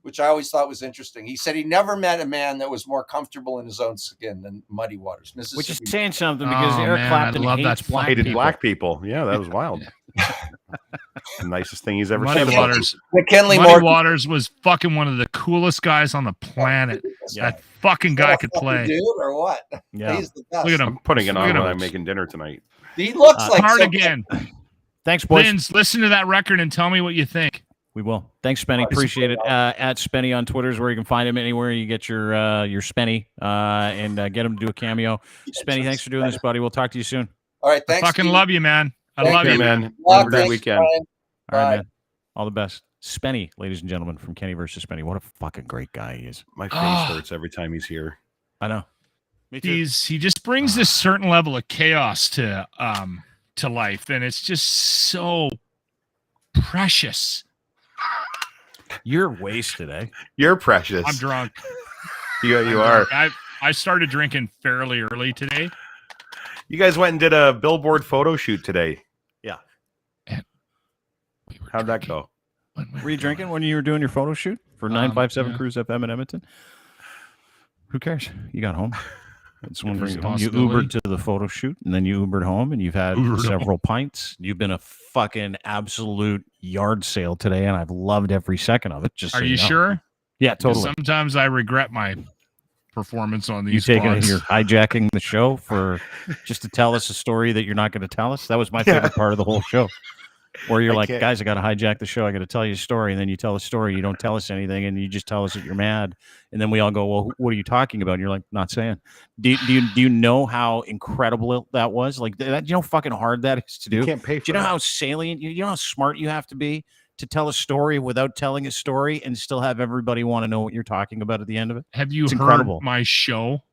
which I always thought was interesting. He said he never met a man that was more comfortable in his own skin than Muddy Waters. Which is saying something because Eric Clapton hates black people. Yeah, that was wild. The nicest thing he's ever Muddy said. Waters. McKinley Muddy Waters was fucking one of the coolest guys on the planet. Yeah. That fucking guy could play. Dude, or what? Yeah. He's the best. Look at him. I'm putting it Look on at when him. I'm making dinner tonight. He looks like Hard something- Again. Thanks, boys. Linz, listen to that record and tell me what you think. We will. Thanks, Spenny. Appreciate it. At Spenny on Twitter is where you can find him anywhere you get your Spenny and get him to do a cameo. Spenny, thanks for doing this, buddy. We'll talk to you soon. All right, thanks. I fucking Steve. love you, man. I Thank love you, you, man. man. Have a great weekend. Brian. All right, Bye. man. All the best. Spenny, ladies and gentlemen, from Kenny versus Spenny. What a fucking great guy he is. My face hurts every time he's here. I know. Me too. He just brings this certain level of chaos to life, and it's just so precious. You're wasted, eh? You're precious. I'm drunk. You are. I started drinking fairly early today. You guys went and did a billboard photo shoot today. Yeah. How'd that go? Were you drinking when you were doing your photo shoot for 957 yeah. Cruise FM in Edmonton? Who cares? You got home. Someone brings you home. You Possibility. Ubered to the photo shoot, and then you Ubered home, and you've had several pints. You've been a fucking absolute yard sale today, and I've loved every second of it. Just Are so you know. sure? Yeah, totally. Sometimes I regret my performance on You these. taking it? pods. You're hijacking the show for just to tell us a story that you're not going to tell us. That was my favorite part of the whole show. Where you're like, guys, I got to hijack the show. I got to tell you a story. And then you tell a story. You don't tell us anything. And you just tell us that you're mad. And then we all go, well, what are you talking about? And you're like, not saying. Do you know how incredible that was? Like, that, you know how fucking hard that is to do? You can't pay for Do you know that. how salient, you know how smart you have to be to tell a story without telling a story and still have everybody want to know what you're talking about at the end of it? Have you It's heard incredible. my show?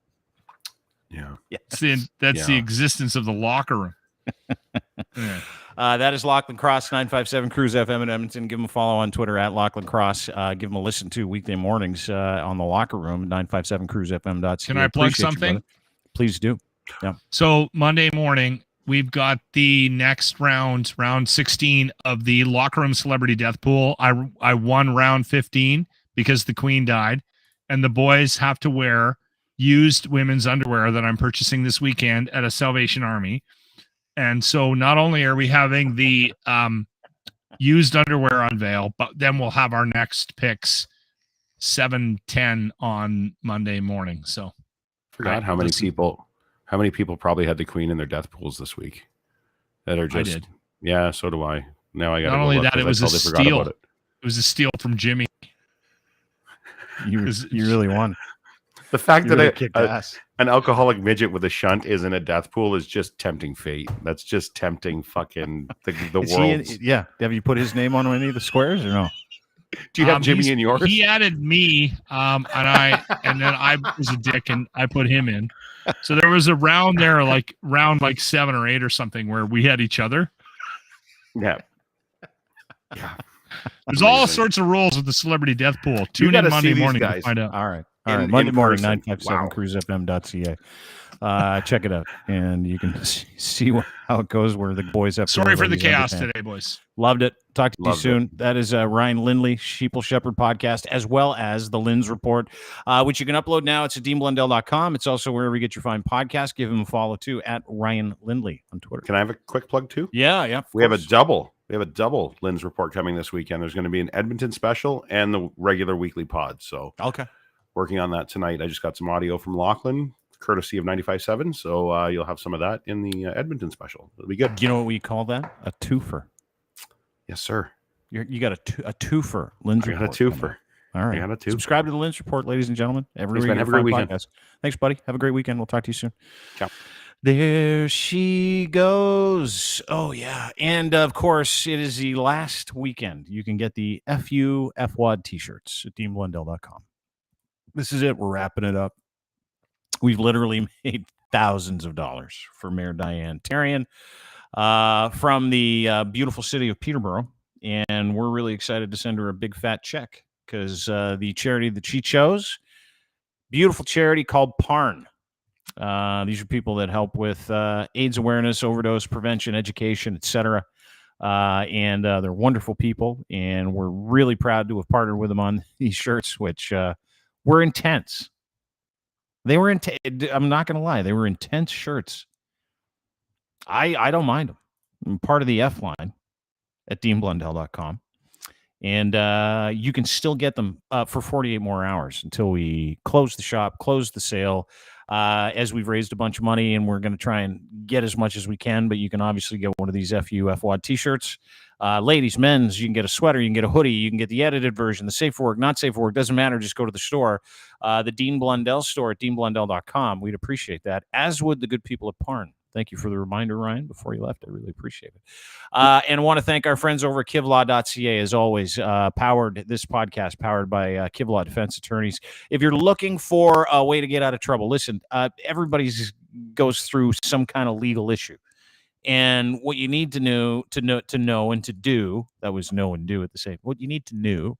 Yeah. That's the existence of the locker room. Yeah. That is Lochlin Cross, 957 Cruise FM in Edmonton. Give him a follow on Twitter at Lochlin Cross. Give him a listen to weekday mornings on the locker room, 957cruisefm.ca. Can I plug Appreciate you, something? brother. Please do. Yeah. So Monday morning, we've got the next round 16 of the locker room celebrity death pool. I won round 15 because the queen died, and the boys have to wear used women's underwear that I'm purchasing this weekend at a Salvation Army. And so not only are we having the used underwear unveil, but then we'll have our next picks 7:10 on Monday morning. So Forgot how many people probably had the Queen in their death pools this week that are just. I did. Yeah, so do I. Now I got. Not only that, it was a steal. It was a steal from Jimmy. You really won. The fact You that really kicked ass. an alcoholic midget with a shunt is in a death pool is just tempting fate. That's just tempting fucking the world. Yeah. Have you put his name on any of the squares or no? Do you have Jimmy in yours? He added me, and then I was a dick and I put him in. So there was a round there, like round 7 or 8 or something, where we had each other. Yeah. Yeah. There's all sorts of rules with the celebrity death pool. Tune in Monday morning to find out. All right. Monday morning, 957cruisefm.ca. Check it out, and you can see how it goes. Where the boys have. Sorry for the chaos today, boys. Loved it. Talk to you soon. That is Ryan Lindley, Sheeple Shepherd podcast, as well as the Lynn's Report, which you can upload now. It's at deanblundell.com. It's also wherever you get your fine podcast. Give him a follow too at Ryan Lindley on Twitter. Can I have a quick plug too? Yeah. We have a double Lynn's Report coming this weekend. There's going to be an Edmonton special and the regular weekly pod. So okay, working on that tonight. I just got some audio from Lochlin, courtesy of 95.7. So you'll have some of that in the Edmonton special. It'll be good. Do you know what we call that? A twofer. Yes, sir. You got a twofer. Lynn's Report. I got a twofer. All right. I got a twofer. Subscribe to the Lynn's Report, ladies and gentlemen. Have a great weekend. Podcast. Thanks, buddy. Have a great weekend. We'll talk to you soon. Ciao. There she goes. Oh, yeah. And, of course, it is the last weekend. You can get the FU FWAD t-shirts at deanblundell.com. This is it. We're wrapping it up. We've literally made thousands of dollars for Mayor Diane Therrien from the beautiful city of Peterborough. And we're really excited to send her a big fat check because the charity that she chose, beautiful charity called PARN. These are people that help with AIDS awareness, overdose prevention, education, etc. And they're wonderful people, and we're really proud to have partnered with them on these shirts, which were intense. They were intense. I'm not going to lie. They were intense shirts. I don't mind them. I'm part of the F line at deanblundell.com. And you can still get them for 48 more hours until we close the shop, close the sale. As we've raised a bunch of money and we're going to try and get as much as we can, but you can obviously get one of these FU FWAD t-shirts. Ladies, men's, you can get a sweater, you can get a hoodie, you can get the edited version, the safe for work, not safe for work, doesn't matter. Just go to the store, the Dean Blundell store at deanblundell.com. We'd appreciate that, as would the good people at PARN. Thank you for the reminder, Ryan, before you left. I really appreciate it. And I want to thank our friends over at kivlaw.ca, as always, this podcast powered by Kivlaw Defense Attorneys. If you're looking for a way to get out of trouble, listen, everybody goes through some kind of legal issue. And what you need to know and to do, that was know and do at the same, what you need to know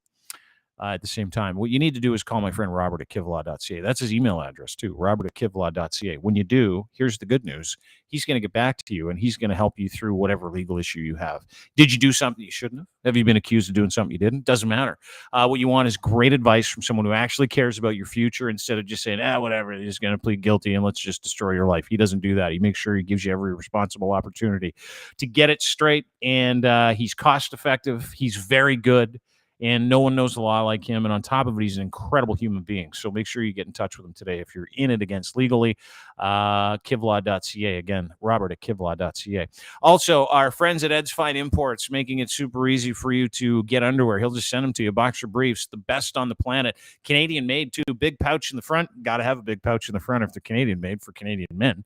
at the same time, what you need to do is call my friend Robert at kivlaw.ca. That's his email address too, Robert at kivlaw.ca. When you do, here's the good news. He's going to get back to you and he's going to help you through whatever legal issue you have. Did you do something you shouldn't have? Have you been accused of doing something you didn't? Doesn't matter. What you want is great advice from someone who actually cares about your future instead of just saying, whatever, he's going to plead guilty and let's just destroy your life. He doesn't do that. He makes sure he gives you every responsible opportunity to get it straight. And he's cost effective. He's very good. And no one knows the law like him. And on top of it, he's an incredible human being. So make sure you get in touch with him today if you're in it against legally. Kivlaw.ca. Again, Robert at kivlaw.ca. Also, our friends at Ed's Fine Imports, making it super easy for you to get underwear. He'll just send them to you. Boxer briefs, the best on the planet. Canadian made, too. Big pouch in the front. Got to have a big pouch in the front if they're Canadian made for Canadian men.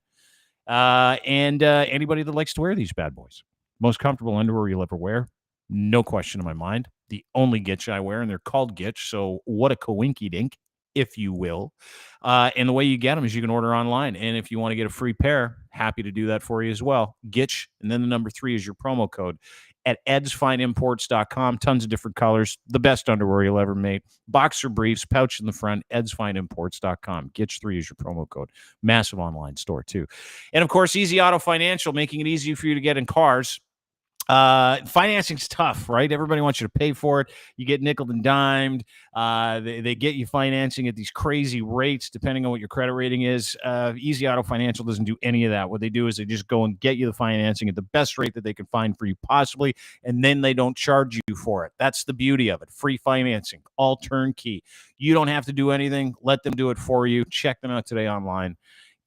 And anybody that likes to wear these bad boys. Most comfortable underwear you'll ever wear. No question in my mind. The only Gitch I wear, and they're called Gitch, so what a coinky-dink, if you will. And the way you get them is you can order online, and if you want to get a free pair, happy to do that for you as well. Gitch, and then the number 3 is your promo code at edsfineimports.com. Tons of different colors, the best underwear you'll ever make. Boxer briefs, pouch in the front, edsfineimports.com. Gitch 3 is your promo code. Massive online store, too. And, of course, Easy Auto Financial, making it easy for you to get in cars. Financing's tough, right? Everybody wants you to pay for it. You get nickel and dimed. They get you financing at these crazy rates, depending on what your credit rating is. Easy Auto Financial doesn't do any of that. What they do is they just go and get you the financing at the best rate that they can find for you possibly, and then they don't charge you for it. That's the beauty of it. Free financing, all turnkey. You don't have to do anything. Let them do it for you. Check them out today online.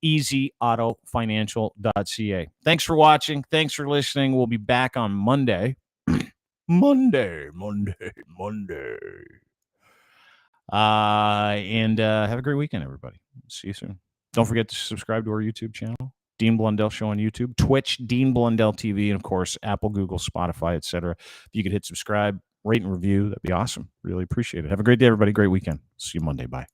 EasyAutoFinancial.ca. Thanks for watching. Thanks for listening. We'll be back on Monday. Monday. And have a great weekend, everybody. See you soon. Don't forget to subscribe to our YouTube channel, Dean Blundell Show on YouTube, Twitch, Dean Blundell TV, and of course, Apple, Google, Spotify, etc. If you could hit subscribe, rate, and review, that'd be awesome. Really appreciate it. Have a great day, everybody. Great weekend. See you Monday. Bye.